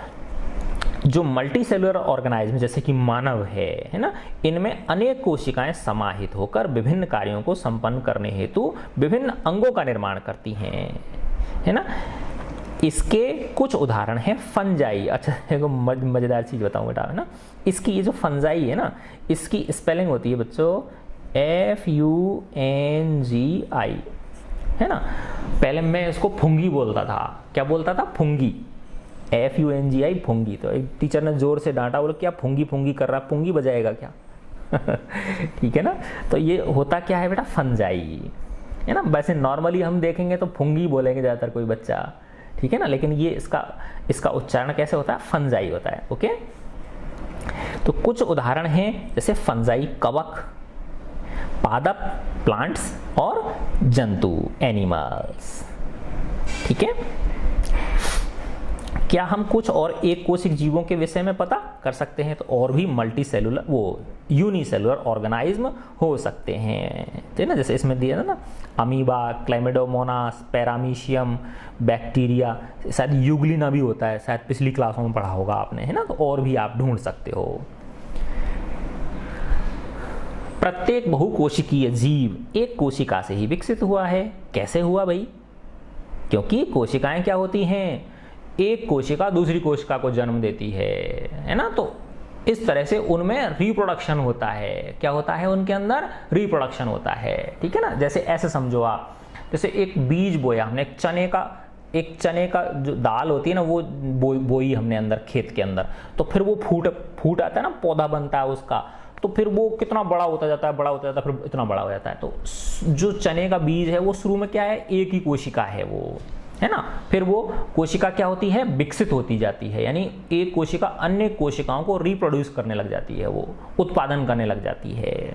जो मल्टी सेलुलर ऑर्गेनाइज्म जैसे कि मानव है ना, इनमें अनेक कोशिकाएं समाहित होकर विभिन्न कार्यों को संपन्न करने हेतु विभिन्न अंगों का निर्माण करती हैं, है ना। इसके कुछ उदाहरण हैं फंजाई। अच्छा एक मजेदार चीज बताऊं बेटा, है ना, इसकी ये जो फंजाई है ना, इसकी स्पेलिंग होती है बच्चों FUNGI, है ना। पहले मैं इसको फुंगी बोलता था, क्या बोलता था, फुंगी, FUNGI, फुंगी। तो एक टीचर ने जोर से डांटा, बोले क्या फुंगी फुंगी कर रहा, पुंगी बजाएगा क्या। ठीक है ना। तो ये होता क्या है बेटा, फंजाई, है ना। वैसे नॉर्मली हम देखेंगे तो फुंगी बोलेंगे ज्यादातर कोई बच्चा, ठीक है ना, लेकिन ये इसका उच्चारण कैसे होता है, फंजाई होता है। ओके, तो कुछ उदाहरण हैं जैसे फंजाई कवक, पादप प्लांट्स और जंतु एनिमल्स। ठीक है। क्या हम कुछ और एक कोशिक जीवों के विषय में पता कर सकते हैं, तो और भी मल्टी सेलुलर, वो यूनिसेलुलर ऑर्गेनाइज्म हो सकते हैं, ठीक है ना। जैसे इसमें दिया ना, अमीबा, क्लैमिडोमोनास, पैरामीशियम, बैक्टीरिया, शायद यूग्लिना भी होता है, शायद पिछली क्लासों में पढ़ा होगा आपने, है ना। तो और भी आप ढूंढ सकते हो। प्रत्येक बहुकोशिकीय जीव एक कोशिका से ही विकसित हुआ है। कैसे हुआ भाई, क्योंकि कोशिकाएं क्या होती हैं, एक कोशिका दूसरी कोशिका को जन्म देती है ना। तो इस तरह से उनमें रिप्रोडक्शन होता है। क्या होता है, उनके अंदर रिप्रोडक्शन होता है, ठीक है ना। जैसे ऐसे समझो आप, जैसे एक बीज बोया हमने, एक चने का जो दाल होती है ना, वो बोई हमने अंदर खेत के अंदर, तो फिर वो फूट आता है ना, पौधा बनता है उसका, तो फिर वो कितना बड़ा होता जाता है, फिर इतना बड़ा हो जाता है। तो जो चने का बीज है वो शुरू में क्या है, एक ही कोशिका है वो, है ना। फिर वो कोशिका क्या होती है, विकसित होती जाती है, यानी एक कोशिका अन्य कोशिकाओं को रिप्रोड्यूस करने लग जाती है, वो उत्पादन करने लग जाती है,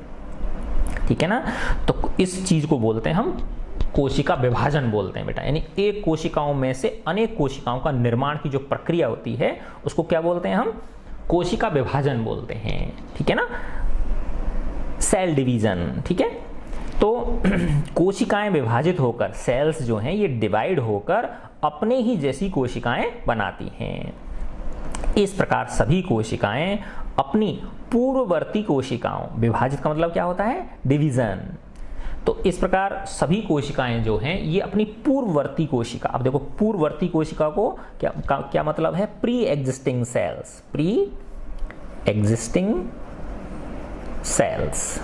ठीक है ना। तो इस चीज को बोलते हैं हम कोशिका विभाजन बोलते हैं बेटा, यानी एक कोशिकाओं में से अनेक कोशिकाओं का निर्माण की जो प्रक्रिया होती है उसको क्या बोलते हैं हम, कोशिका विभाजन बोलते हैं, ठीक है ना, सेल डिवीजन, ठीक है। तो कोशिकाएं विभाजित होकर, सेल्स जो हैं ये डिवाइड होकर अपने ही जैसी कोशिकाएं बनाती हैं। इस प्रकार सभी कोशिकाएं अपनी पूर्ववर्ती कोशिकाओं, विभाजित का मतलब क्या होता है, डिवीजन। तो इस प्रकार सभी कोशिकाएं जो हैं ये अपनी पूर्ववर्ती कोशिका, अब देखो पूर्ववर्ती कोशिका को क्या मतलब है, pre existing cells, pre existing cells,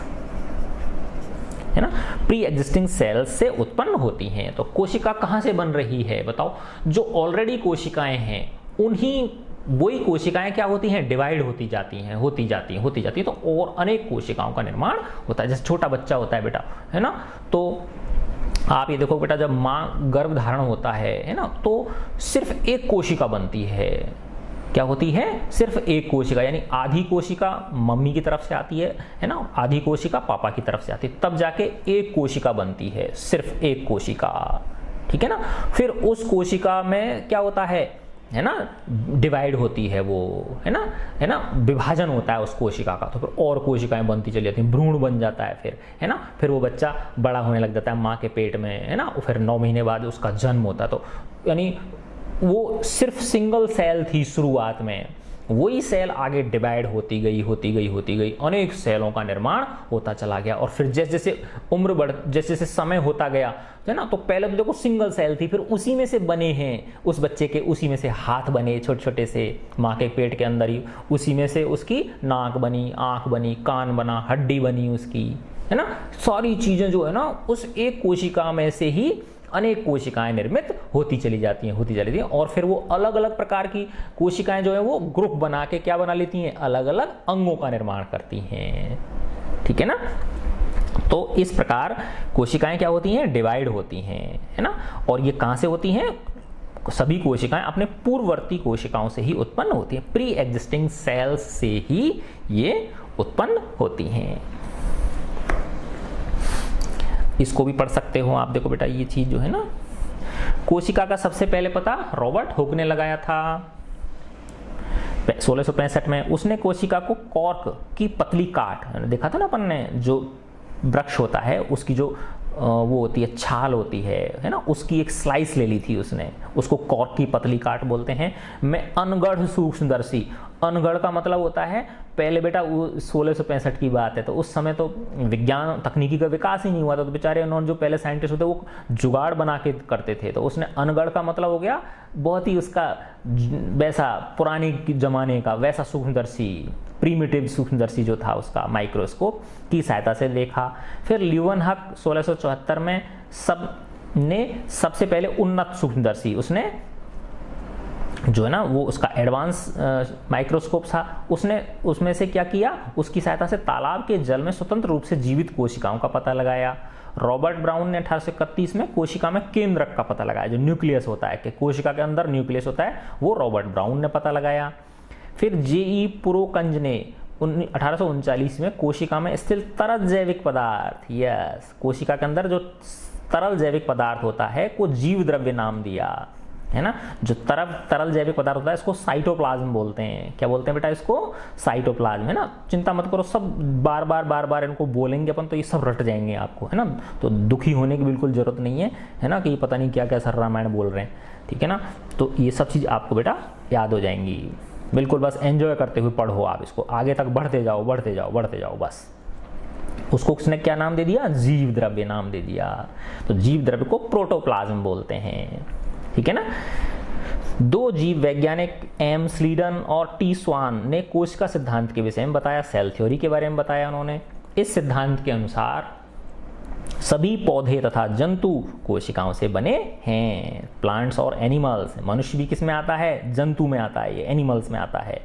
है ना, प्री एग्जिस्टिंग सेल्स से उत्पन्न होती हैं। तो कोशिका कहां से बन रही है बताओ, जो ऑलरेडी कोशिकाएं हैं उन्हीं वही कोशिकाएं क्या होती हैं, डिवाइड होती जाती हैं, तो और अनेक कोशिकाओं का निर्माण होता है। जैसे छोटा बच्चा होता है बेटा, है ना, तो आप ये देखो बेटा, जब माँ गर्भ धारण होता है ना, तो सिर्फ एक कोशिका बनती है, क्या होती है, सिर्फ एक कोशिका, यानी आधी कोशिका मम्मी की तरफ से आती है ना, आधी कोशिका पापा की तरफ से आती है, तब जाके एक कोशिका बनती है, सिर्फ एक कोशिका, ठीक है ना। फिर उस कोशिका में क्या होता है ना, डिवाइड होती है वो, है ना, विभाजन होता है उस कोशिका का, तो फिर और कोशिकाएं बनती चली जाती हैं, भ्रूण बन जाता है फिर, है ना। फिर वो बच्चा बड़ा होने लग जाता है माँ के पेट में, है ना, फिर 9 महीने बाद उसका जन्म होता है। तो यानी वो सिर्फ सिंगल सेल थी शुरुआत में, वही सेल आगे डिवाइड होती गई, अनेक सेलों का निर्माण होता चला गया। और फिर जैसे जैसे उम्र जैसे जैसे समय होता गया, है ना, तो पहले तो देखो सिंगल सेल थी, फिर उसी में से बने हैं उस बच्चे के, उसी में से हाथ बने छोटे छोटे से माँ के पेट के अंदर ही, उसी में से उसकी नाक बनी, आँख बनी, कान बना, हड्डी बनी उसकी, है ना। सारी चीज़ें जो है ना उस एक कोशिका में से ही अनेक कोशिकाएं निर्मित होती चली जाती हैं, और फिर वो अलग अलग प्रकार की कोशिकाएं जो है वो ग्रुप बना के क्या बना लेती हैं, अलग अलग अंगों का निर्माण करती हैं, ठीक है ना। तो इस प्रकार कोशिकाएं क्या होती हैं, डिवाइड होती हैं, है ना। और ये कहां से होती हैं, सभी कोशिकाएं अपने पूर्ववर्ती कोशिकाओं से ही उत्पन्न होती हैं, प्री एग्जिस्टिंग सेल्स से ही ये उत्पन्न होती हैं। इसको भी पढ़ सकते हो आप, देखो बेटा ये चीज जो है ना, कोशिका का सबसे पहले पता रॉबर्ट हुक ने लगाया था 1665 में। उसने कोशिका को कॉर्क की पतली काट, देखा था ना अपन ने, जो वृक्ष होता है उसकी जो वो होती है छाल होती है ना, उसकी एक स्लाइस ले ली थी उसने, उसको कॉर्क की पतली काट बोलते हैं। मैं अनगढ़ सूक्ष्मदर्शी, अनगढ़ का मतलब होता है, पहले बेटा 1665 की बात है, तो उस समय तो विज्ञान तकनीकी का विकास ही नहीं हुआ था, तो बेचारे उन्होंने जो पहले साइंटिस्ट होते वो जुगाड़ बना के करते थे, तो उसने अनगढ़ का मतलब हो गया बहुत ही उसका वैसा पुराने जमाने का वैसा सूक्ष्मदर्शी, प्रीमिटिव सूक्ष्मदर्शी जो था उसका माइक्रोस्कोप की सहायता से देखा। फिर ल्यूवेनहक 1674 में सबसे पहले उन्नत सूक्ष्मदर्शी, उसने जो है ना वो उसका एडवांस माइक्रोस्कोप था, उसने उसमें से क्या किया, उसकी सहायता से तालाब के जल में स्वतंत्र रूप से जीवित कोशिकाओं का पता लगाया। रॉबर्ट ब्राउन ने 1831 में कोशिका में केंद्रक का पता लगाया, जो न्यूक्लियस होता है कि कोशिका के अंदर न्यूक्लियस होता है, वो रॉबर्ट ब्राउन ने पता लगाया। फिर J.E. पुरोकंज ने 1839 में कोशिका में स्थिर तरल जैविक पदार्थ, यस, कोशिका के अंदर जो तरल जैविक पदार्थ होता है को जीव द्रव्य नाम दिया, है ना। जो तरल जैविक पदार्थ होता है इसको साइटोप्लाज्म बोलते हैं। क्या बोलते हैं बेटा इसको, साइटोप्लाज्म, है ना। चिंता मत करो, सब बार बार इनको बोलेंगे अपन तो ये सब रट जाएंगे आपको, है ना। तो दुखी होने की बिल्कुल जरूरत नहीं है ना, कि ये पता नहीं क्या क्या सर रामायण बोल रहे हैं, ठीक है ना। तो ये सब चीज़ आपको बेटा याद हो जाएंगी, बिल्कुल बस एंजॉय करते हुए पढ़ो आप इसको, आगे तक बढ़ते जाओ बस। उसको उसने क्या नाम दे दिया, जीव द्रव्य नाम दे दिया। तो जीव द्रव्य को प्रोटोप्लाज्म बोलते हैं, ठीक है ना। 2 जीव वैज्ञानिक एम स्लीडन और टी स्वान ने कोशिका सिद्धांत के विषय में बताया, सेल थ्योरी के बारे में बताया उन्होंने। इस सिद्धांत के अनुसार सभी पौधे तथा जंतु कोशिकाओं से बने हैं, प्लांट्स और एनिमल्स। मनुष्य भी किस में आता है, जंतु में आता है, ये एनिमल्स में आता है,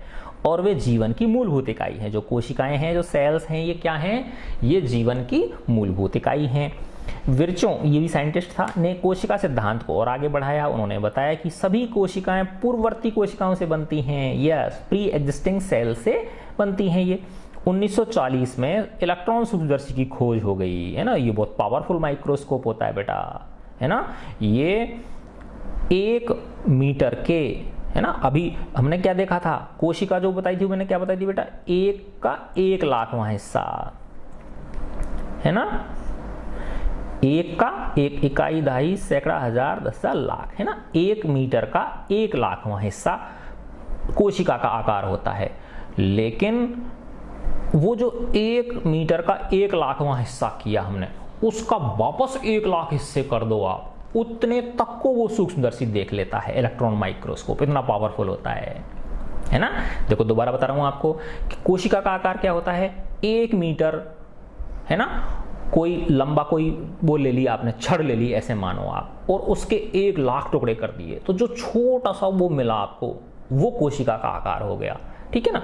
और वे जीवन की मूलभूत इकाई हैं। जो कोशिकाएं हैं, जो सेल्स हैं, ये क्या हैं, ये जीवन की मूलभूत इकाई हैं। विर्चो, ये भी साइंटिस्ट था, ने कोशिका सिद्धांत को और आगे बढ़ाया। उन्होंने बताया कि सभी कोशिकाएं पूर्ववर्ती कोशिकाओं से बनती हैं, यस, प्री एग्जिस्टिंग सेल से बनती हैं ये। 1940 में इलेक्ट्रॉन सूक्ष्मदर्शी की खोज हो गई, है ना। ये बहुत पावरफुल माइक्रोस्कोप होता है बेटा, है ना। ये 1 मीटर के, है ना। अभी हमने क्या देखा था, कोशिका जो बताई थी, मैंने क्या बताई थी बेटा, 1 का 1,00,000वां हिस्सा, है ना। 1 का 1 इकाई, दहाई, सैकड़ा, हजार, 10,000, लाख, है ना। 1 मीटर का 1,00,000वां हिस्सा कोशिका का आकार होता है। लेकिन वो जो 1 मीटर का 1,00,000वां हिस्सा किया हमने, उसका वापस 1,00,000 हिस्से कर दो आप, उतने तक को वो सूक्ष्मदर्शी देख लेता है। इलेक्ट्रॉन माइक्रोस्कोप इतना पावरफुल होता है ना। देखो दोबारा बता रहा हूं आपको कि कोशिका का आकार क्या होता है, 1 मीटर, है ना। कोई लंबा कोई वो ले लिया आपने, छड़ ले ली ऐसे मानो आप, और उसके 1,00,000 टुकड़े कर दिए, तो जो छोटा सा वो मिला आपको, वो कोशिका का आकार हो गया, ठीक है ना।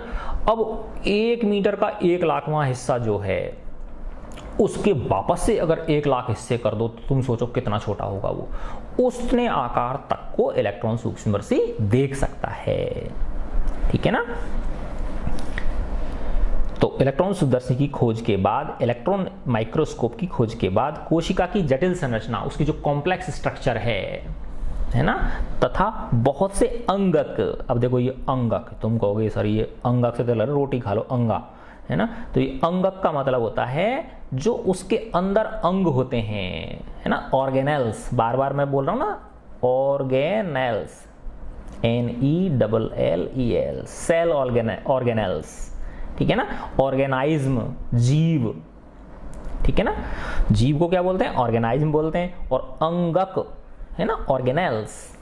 अब 1 मीटर का 1,00,000वां हिस्सा जो है, उसके वापस से अगर 1,00,000 हिस्से कर दो, तो तुम सोचो कितना छोटा होगा वो। उतने आकार तक को इलेक्ट्रॉन सूक्ष्मदर्शी देख सकता है, ठीक है ना। तो इलेक्ट्रॉन सूक्ष्मदर्शी की खोज के बाद, इलेक्ट्रॉन माइक्रोस्कोप की खोज के बाद कोशिका की जटिल संरचना, उसकी जो कॉम्प्लेक्स स्ट्रक्चर है ना, तथा बहुत से अंगक, अब देखो ये अंगक, तुम कहोगे सर ये अंगक से तो लग रहा है रोटी खा लो, अंगा है ना, तो ये अंगक का मतलब होता है जो उसके अंदर अंग होते हैं, है ना, ऑर्गेनेल्स, बार बार मैं बोल रहा हूं ना, ऑर्गेनेल्स, NELLEL, सेल ऑर्गेनेल्स, ठीक है ना, ऑर्गेनाइज्म, जीव, ठीक है ना, जीव को क्या बोलते हैं, ऑर्गेनाइज्म बोलते हैं, और अंगक है ना, ऑर्गेनेल्स।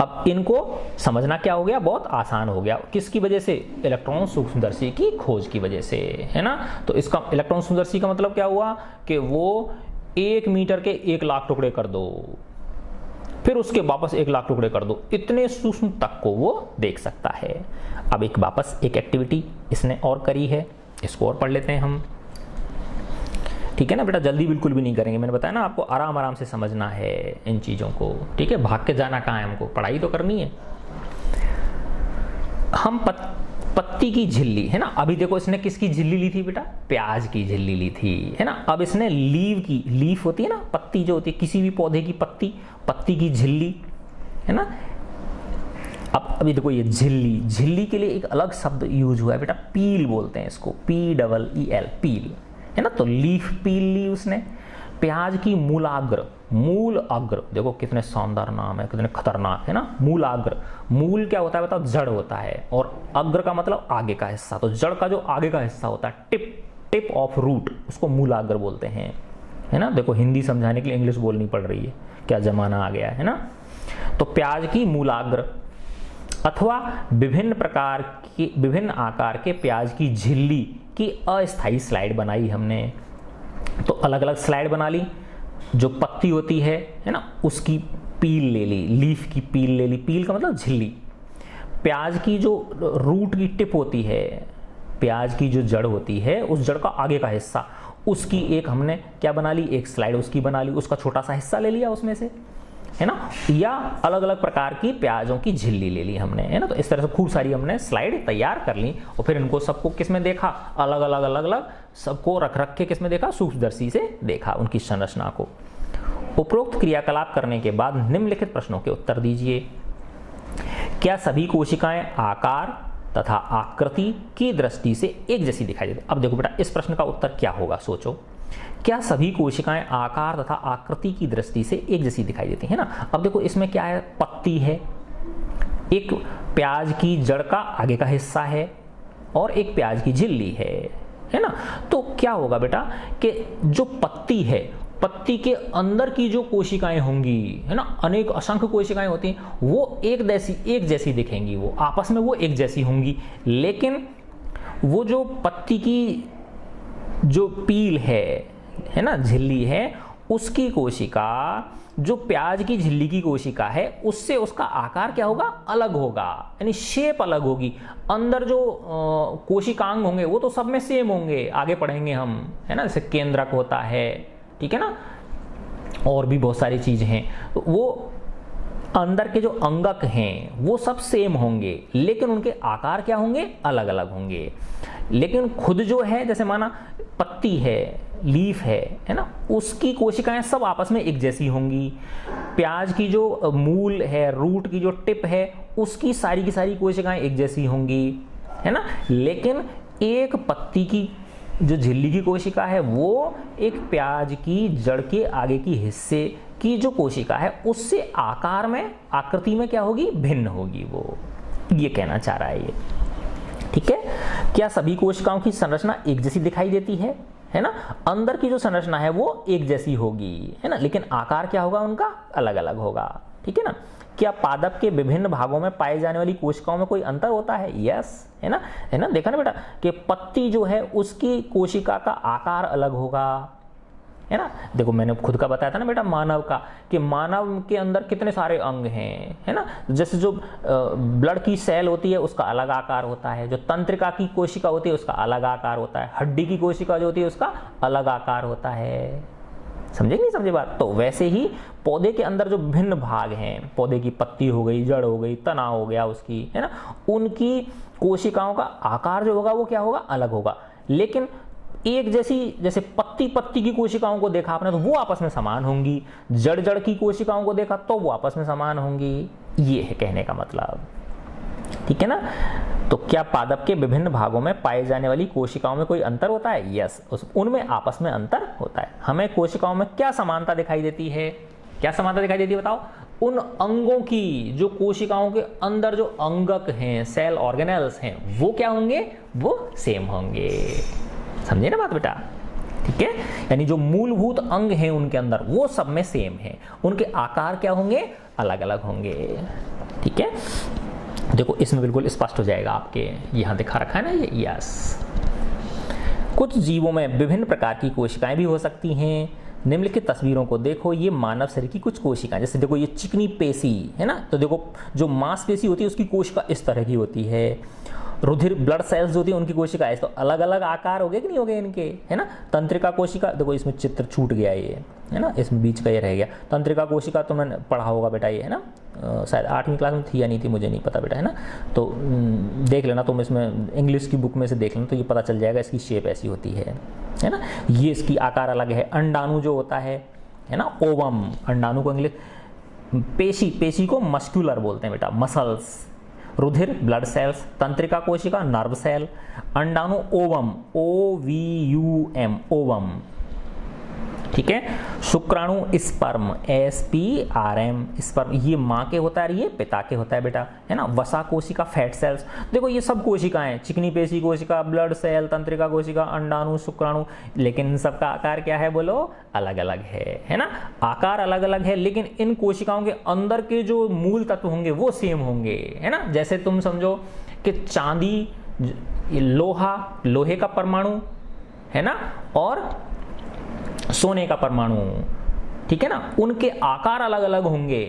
अब इनको समझना क्या हो गया, बहुत आसान हो गया, किसकी वजह से, इलेक्ट्रॉन सूक्ष्मदर्शी की खोज की वजह से, है ना। तो इसका इलेक्ट्रॉन सूक्ष्मदर्शी का मतलब क्या हुआ कि वो 1 मीटर के 1 लाख टुकड़े कर दो, फिर उसके वापस 1 लाख टुकड़े कर दो, इतने सूक्ष्म तक को वो देख सकता है। अब एक वापस एक एक्टिविटी इसने और करी है, इसको और पढ़ लेते हैं हम, ठीक है ना बेटा, जल्दी बिल्कुल भी नहीं करेंगे, मैंने बताया ना आपको आराम आराम से समझना है इन चीजों को, ठीक है, भाग के जाना कहाँ है, हमको पढ़ाई तो करनी है। हम पत्ती की झिल्ली, है ना, अभी देखो इसने किसकी झिल्ली ली थी बेटा, प्याज की झिल्ली ली थी, है ना। अब इसने लीफ होती है ना, पत्ती जो होती है किसी भी पौधे की पत्ती की झिल्ली, है ना। अब अभी देखो ये झिल्ली के लिए एक अलग शब्द यूज हुआ है बेटा, पील बोलते हैं इसको, PEEL, पील, है ना। तो लीफ पील ली उसने। प्याज की मूल अग्र, देखो कितने शानदार नाम है, कितने खतरनाक है ना, मूलाग्र। मूल क्या होता है बताओ, जड़ होता है, और अग्र का मतलब आगे का हिस्सा, तो जड़ का जो आगे का हिस्सा होता है, टिप ऑफ रूट, उसको मूलाग्र बोलते हैं, है ना। देखो हिंदी समझाने के लिए इंग्लिश बोलनी पड़ रही है, क्या जमाना आ गया है ना। तो प्याज की मूलाग्र अथवा विभिन्न आकार के प्याज की झिल्ली की अस्थायी स्लाइड बनाई हमने। तो अलग अलग स्लाइड बना ली, जो पत्ती होती है ना, उसकी पील ले ली, लीफ की पील ले ली, पील का मतलब झिल्ली। प्याज की जो रूट की टिप होती है, प्याज की जो जड़ होती है, उस जड़ का आगे का हिस्सा, उसकी एक हमने क्या बना ली, एक स्लाइड उसकी बना ली, उसका छोटा सा हिस्सा ले लिया उसमें से, है ना। या अलग अलग प्रकार की प्याजों की झिल्ली ले ली हमने, है ना। तो इस तरह से खूब सारी हमने स्लाइड तैयार कर ली, और फिर इनको सबको किसमें देखा, अलग अलग सबको रख के किसमें देखा, सूक्ष्मदर्शी से देखा उनकी संरचना को। उपरोक्त क्रियाकलाप करने के बाद निम्नलिखित प्रश्नों के उत्तर दीजिए। क्या सभी कोशिकाएं आकार तथा आकृति की दृष्टि से एक जैसी दिखाई देती? अब देखो बेटा इस प्रश्न का उत्तर क्या होगा, सोचो। क्या सभी कोशिकाएं आकार तथा आकृति की दृष्टि से एक जैसी दिखाई देती है ना। अब देखो इसमें क्या है, पत्ती है, एक प्याज की जड़ का आगे का हिस्सा है, और एक प्याज की झिल्ली है ना। तो क्या होगा बेटा कि जो पत्ती है, पत्ती के अंदर की जो कोशिकाएं होंगी, है ना, अनेक असंख्य कोशिकाएं होती हैं, वो एक जैसी दिखेंगी, वो आपस में वो एक जैसी होंगी। लेकिन वो जो पत्ती की जो पील है ना, झिल्ली है, उसकी कोशिका जो प्याज की झिल्ली की कोशिका है, उससे उसका आकार क्या होगा, अलग होगा, यानी शेप अलग होगी। अंदर जो कोशिकांग होंगे वो तो सब में सेम होंगे, आगे पढ़ेंगे हम, है ना, जैसे केंद्रक होता है, ठीक है ना, और भी बहुत सारी चीजें हैं। तो वो अंदर के जो अंगक हैं वो सब सेम होंगे, लेकिन उनके आकार क्या होंगे, अलग अलग होंगे। लेकिन खुद जो है, जैसे माना पत्ती है, लीफ है ना, उसकी कोशिकाएं सब आपस में एक जैसी होंगी। प्याज की जो मूल है, रूट की जो टिप है, उसकी सारी की सारी कोशिकाएं एक जैसी होंगी, है ना। लेकिन एक पत्ती की जो झिल्ली की कोशिका है, वो एक प्याज की जड़ के आगे की हिस्से की जो कोशिका है, उससे आकार में, आकृति में क्या होगी, भिन्न होगी। वो ये कहना चाह रहा है ये, ठीक है। क्या सभी कोशिकाओं की संरचना एक जैसी दिखाई देती है ना। अंदर की जो संरचना है वो एक जैसी होगी, है ना, लेकिन आकार क्या होगा उनका, अलग अलग होगा, ठीक है ना। क्या पादप के विभिन्न भागों में पाई जाने वाली कोशिकाओं में कोई अंतर होता है? यस, है ना, देखा ना बेटा कि पत्ती जो है उसकी कोशिका का आकार अलग होगा, है ना। देखो मैंने खुद का बताया था ना बेटा, मानव का, कि मानव के अंदर कितने सारे अंग हैं, है ना। जैसे जो ब्लड की सेल होती है उसका अलग आकार होता है, जो तंत्रिका की कोशिका होती है उसका अलग आकार होता है, हड्डी की कोशिका जो होती है उसका अलग आकार होता है समझे नहीं समझे बात? तो वैसे ही पौधे के अंदर जो विभिन्न भाग हैं, पौधे की पत्ती हो गई, जड़ हो गई, तना हो गया उसकी, है ना, उनकी कोशिकाओं का आकार जो होगा वो क्या होगा, अलग होगा। लेकिन एक जैसी, जैसे पत्ती पत्ती की कोशिकाओं को देखा आपने तो वो आपस में समान होंगी, जड़ जड़ की कोशिकाओं को देखा तो वो आपस में समान होंगी। ये है कहने का मतलब, ठीक है ना। तो क्या पादप के विभिन्न भागों में पाए जाने वाली कोशिकाओं में कोई अंतर होता है? यस, उनमें आपस में अंतर होता है। हमें कोशिकाओं में क्या समानता दिखाई देती है? क्या समानता दिखाई देती है बताओ? उन अंगों की, जो कोशिकाओं के अंदर जो अंगक हैं, सेल ऑर्गेनेल्स हैं, वो क्या होंगे, वो सेम होंगे। समझे ना बात बेटा? ठीक है, यानी जो मूलभूत अंग हैं उनके अंदर वो सब में सेम है, उनके आकार क्या होंगे, अलग अलग होंगे। ठीक है, देखो इसमें बिल्कुल स्पष्ट हो जाएगा आपके, यहां दिखा रखा है ना ये, यस। कुछ जीवों में विभिन्न प्रकार की कोशिकाएं भी हो सकती हैं। निम्नलिखित तस्वीरों को देखो, ये मानव शरीर की कुछ कोशिकाएं, जैसे देखो ये चिकनी पेशी है ना, तो देखो जो मांसपेशी होती है उसकी कोशिका इस तरह की होती है। रुधिर ब्लड सेल्स जो होती है उनकी कोशिका, तो अलग अलग आकार हो गए कि नहीं हो गए इनके, है ना। तंत्रिका कोशिका, देखो इसमें चित्र छूट गया ये, है ना, इसमें बीच का ये रह गया। तंत्रिका कोशिका तो मैंने पढ़ा होगा बेटा ये, है ना, शायद 8वीं क्लास में थी या नहीं थी मुझे नहीं पता बेटा, है ना। तो देख लेना तुम, इसमें इंग्लिश की बुक में से देख लेना तो ये पता चल जाएगा, इसकी शेप ऐसी होती है ना। ये इसकी आकार अलग है। अंडाणु जो होता है ना, ओवम, अंडाणु को इंग्लिश, पेशी को मस्कुलर बोलते हैं बेटा, मसल्स। रुधिर ब्लड सेल्स, तंत्रिका कोशिका नर्व सेल, अंडाणु ओवम, OVUM, ओवम। ठीक है, शुक्राणु स्पर्म, SPRM, स्पर्म, ये माँ के होता है, ये पिता के होता है बेटा, है ना। वसा कोशिका, फैट सेल्स, देखो ये सब कोशिकाएं, चिकनी पेशी कोशिका, ब्लड सेल, तंत्रिका कोशिका, अंडाणु, शुक्राणु, लेकिन इन सबका आकार क्या है बोलो, अलग अलग है ना। आकार अलग अलग है, लेकिन इन कोशिकाओं के अंदर के जो मूल तत्व होंगे वो सेम होंगे, है ना। जैसे तुम समझो कि चांदी, लोहा, लोहे का परमाणु, है ना, और सोने का परमाणु, ठीक है ना, उनके आकार अलग अलग होंगे,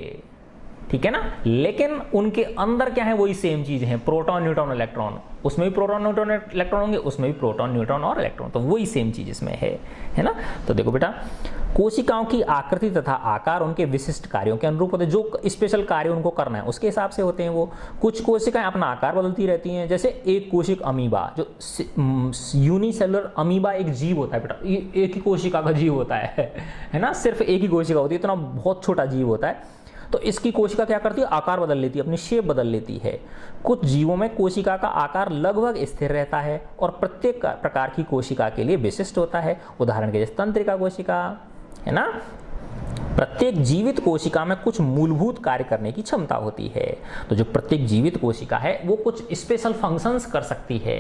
ठीक है ना, लेकिन उनके अंदर क्या है, वही सेम चीज है, प्रोटॉन न्यूट्रॉन इलेक्ट्रॉन। उसमें भी प्रोटॉन न्यूट्रॉन इलेक्ट्रॉन होंगे, उसमें भी प्रोटॉन न्यूट्रॉन और इलेक्ट्रॉन, तो वही सेम चीज इसमें है ना। तो देखो बेटा, कोशिकाओं की आकृति तथा आकार उनके विशिष्ट कार्यों के अनुरूप होते हैं, जो स्पेशल कार्य उनको करना है उसके हिसाब से होते हैं वो। कुछ कोशिकाएं अपना आकार बदलती रहती हैं, जैसे एक कोशिक अमीबा, जो यूनिसेलुलर अमीबा एक जीव होता है बेटा, एक ही कोशिका का जीव होता है ना, सिर्फ एक ही कोशिका होती है, इतना बहुत छोटा जीव होता है। तो इसकी कोशिका क्या करती है, आकार बदल लेती है, अपनी शेप बदल लेती है। कुछ जीवों में कोशिका का आकार लगभग स्थिर रहता है और प्रत्येक प्रकार की कोशिका के लिए विशिष्ट होता है। उदाहरण के जैसे तंत्रिका कोशिका, है ना। प्रत्येक जीवित कोशिका में कुछ मूलभूत कार्य करने की क्षमता होती है। तो जो प्रत्येक जीवित कोशिका है वो कुछ स्पेशल फंक्शंस कर सकती है,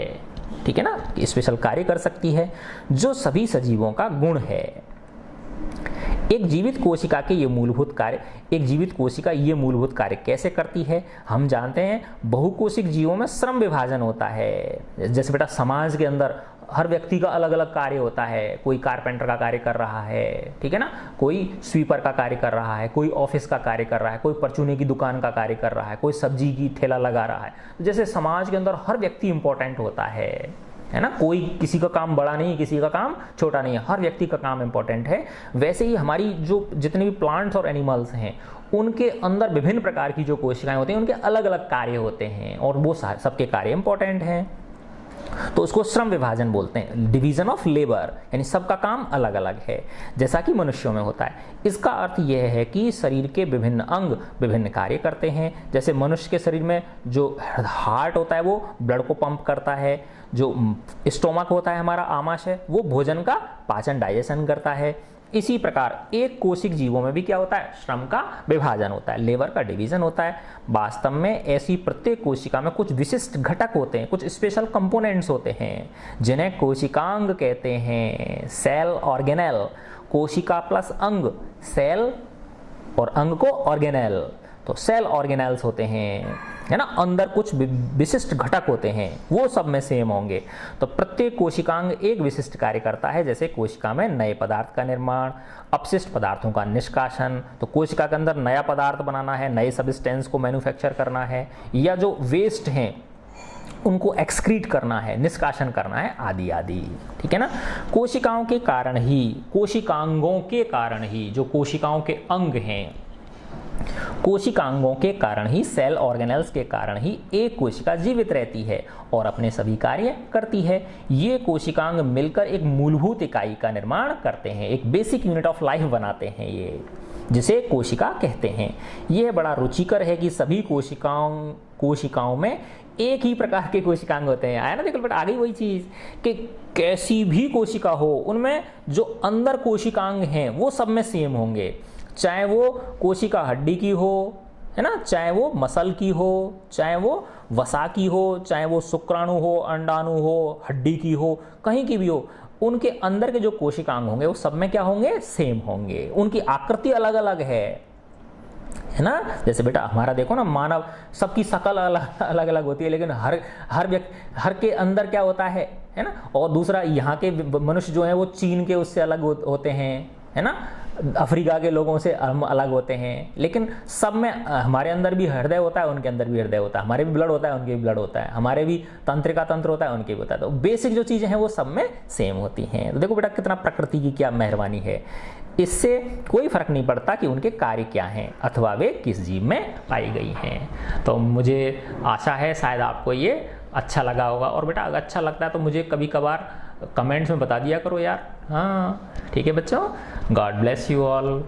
ठीक है ना, स्पेशल कार्य कर सकती है, जो सभी सजीवों का गुण है। एक जीवित कोशिका के ये मूलभूत कार्य, एक जीवित कोशिका ये मूलभूत कार्य कैसे करती है, हम जानते हैं बहुकोशिक जीवों में श्रम विभाजन होता है। जैसे बेटा समाज के अंदर हर व्यक्ति का अलग अलग कार्य होता है, कोई कारपेंटर का कार्य कर रहा है, ठीक है ना, कोई स्वीपर का कार्य कर रहा है, कोई ऑफिस का कार्य कर रहा है, कोई परचूने की दुकान का कार्य कर रहा है, कोई सब्जी की ठेला लगा रहा है। जैसे समाज के अंदर हर व्यक्ति इंपॉर्टेंट होता है ना, कोई किसी का काम बड़ा नहीं, किसी का काम छोटा नहीं है, हर व्यक्ति का काम इंपॉर्टेंट है। वैसे ही हमारी जो जितने भी प्लांट्स और एनिमल्स हैं उनके अंदर विभिन्न प्रकार की जो कोशिकाएं होती हैं उनके अलग अलग कार्य होते हैं और वो सबके कार्य इंपॉर्टेंट हैं। तो उसको श्रम विभाजन बोलते हैं, डिवीजन ऑफ लेबर, यानी सबका काम अलग अलग है, जैसा कि मनुष्यों में होता है। इसका अर्थ यह है कि शरीर के विभिन्न अंग विभिन्न कार्य करते हैं। जैसे मनुष्य के शरीर में जो हार्ट होता है वो ब्लड को पंप करता है, जो स्टोमक होता है हमारा आमाशय वो भोजन का पाचन डाइजेशन करता है। इसी प्रकार एक कोशिक जीवों में भी क्या होता है, श्रम का विभाजन होता है, लेबर का डिवीजन होता है। वास्तव में ऐसी प्रत्येक कोशिका में कुछ विशिष्ट घटक होते हैं, कुछ स्पेशल कंपोनेंट्स होते हैं जिन्हें कोशिकांग कहते हैं। सेल ऑर्गेनेल, कोशिका प्लस अंग, सेल और अंग को ऑर्गेनेल, तो सेल ऑर्गेनेल्स होते हैं, है ना। अंदर कुछ विशिष्ट घटक होते हैं, वो सब में सेम होंगे। तो प्रत्येक कोशिकांग एक विशिष्ट कार्य करता है, जैसे कोशिका में नए पदार्थ का निर्माण, अपशिष्ट पदार्थों का निष्कासन, तो कोशिका के अंदर नया पदार्थ बनाना है, नए सब्सटेंस को मैन्युफैक्चर करना है, या जो वेस्ट हैं उनको एक्सक्रीट करना है, निष्कासन करना है, आदि आदि। ठीक है ना। कोशिकाओं के कारण ही, कोशिकांगों के कारण ही, जो कोशिकाओं के अंग हैं, कोशिकांगों के कारण ही, सेल ऑर्गेनेल्स के कारण ही एक कोशिका जीवित रहती है और अपने सभी कार्य करती है। ये कोशिकांग मिलकर एक मूलभूत इकाई का निर्माण करते हैं, एक बेसिक यूनिट ऑफ लाइफ बनाते हैं, ये जिसे कोशिका कहते हैं। यह बड़ा रुचिकर है कि सभी कोशिकाओं में एक ही प्रकार के कोशिकांग होते हैं। आया ना, देखो बेटा, आ गई वही चीज कि कैसी भी कोशिका हो, उनमें जो अंदर कोशिकांग हैं वो सब में सेम होंगे, चाहे वो कोशिका हड्डी की हो, है ना, चाहे वो मसल की हो, चाहे वो वसा की हो, चाहे वो शुक्राणु हो, अंडाणु हो, हड्डी की हो, कहीं की भी हो, उनके अंदर के जो कोशिकांग होंगे वो सब में क्या होंगे, सेम होंगे। उनकी आकृति अलग अलग है ना। जैसे बेटा हमारा देखो ना, मानव, सबकी शकल अलग अलग होती है, लेकिन हर के अंदर क्या होता है ना। और दूसरा, यहाँ के मनुष्य जो है वो चीन के उससे अलग होते हैं, है ना, अफ्रीका के लोगों से हम अलग होते हैं, लेकिन सब में हमारे अंदर भी हृदय होता है, उनके अंदर भी हृदय होता है, हमारे भी ब्लड होता है, उनके भी ब्लड होता है, हमारे भी तंत्रिका तंत्र होता है, उनके भी होता है। तो बेसिक जो चीज़ें हैं वो सब में सेम होती हैं। तो देखो बेटा कितना प्रकृति की क्या मेहरबानी है, इससे कोई फर्क नहीं पड़ता कि उनके कार्य क्या हैं अथवा वे किस जीव में पाई गई हैं। तो मुझे आशा है शायद आपको ये अच्छा लगा होगा, और बेटा अगर अच्छा लगता है तो मुझे कभी कभार कमेंट्स में बता दिया करो यार। हाँ ठीक है बच्चों, गॉड ब्लेस यू ऑल।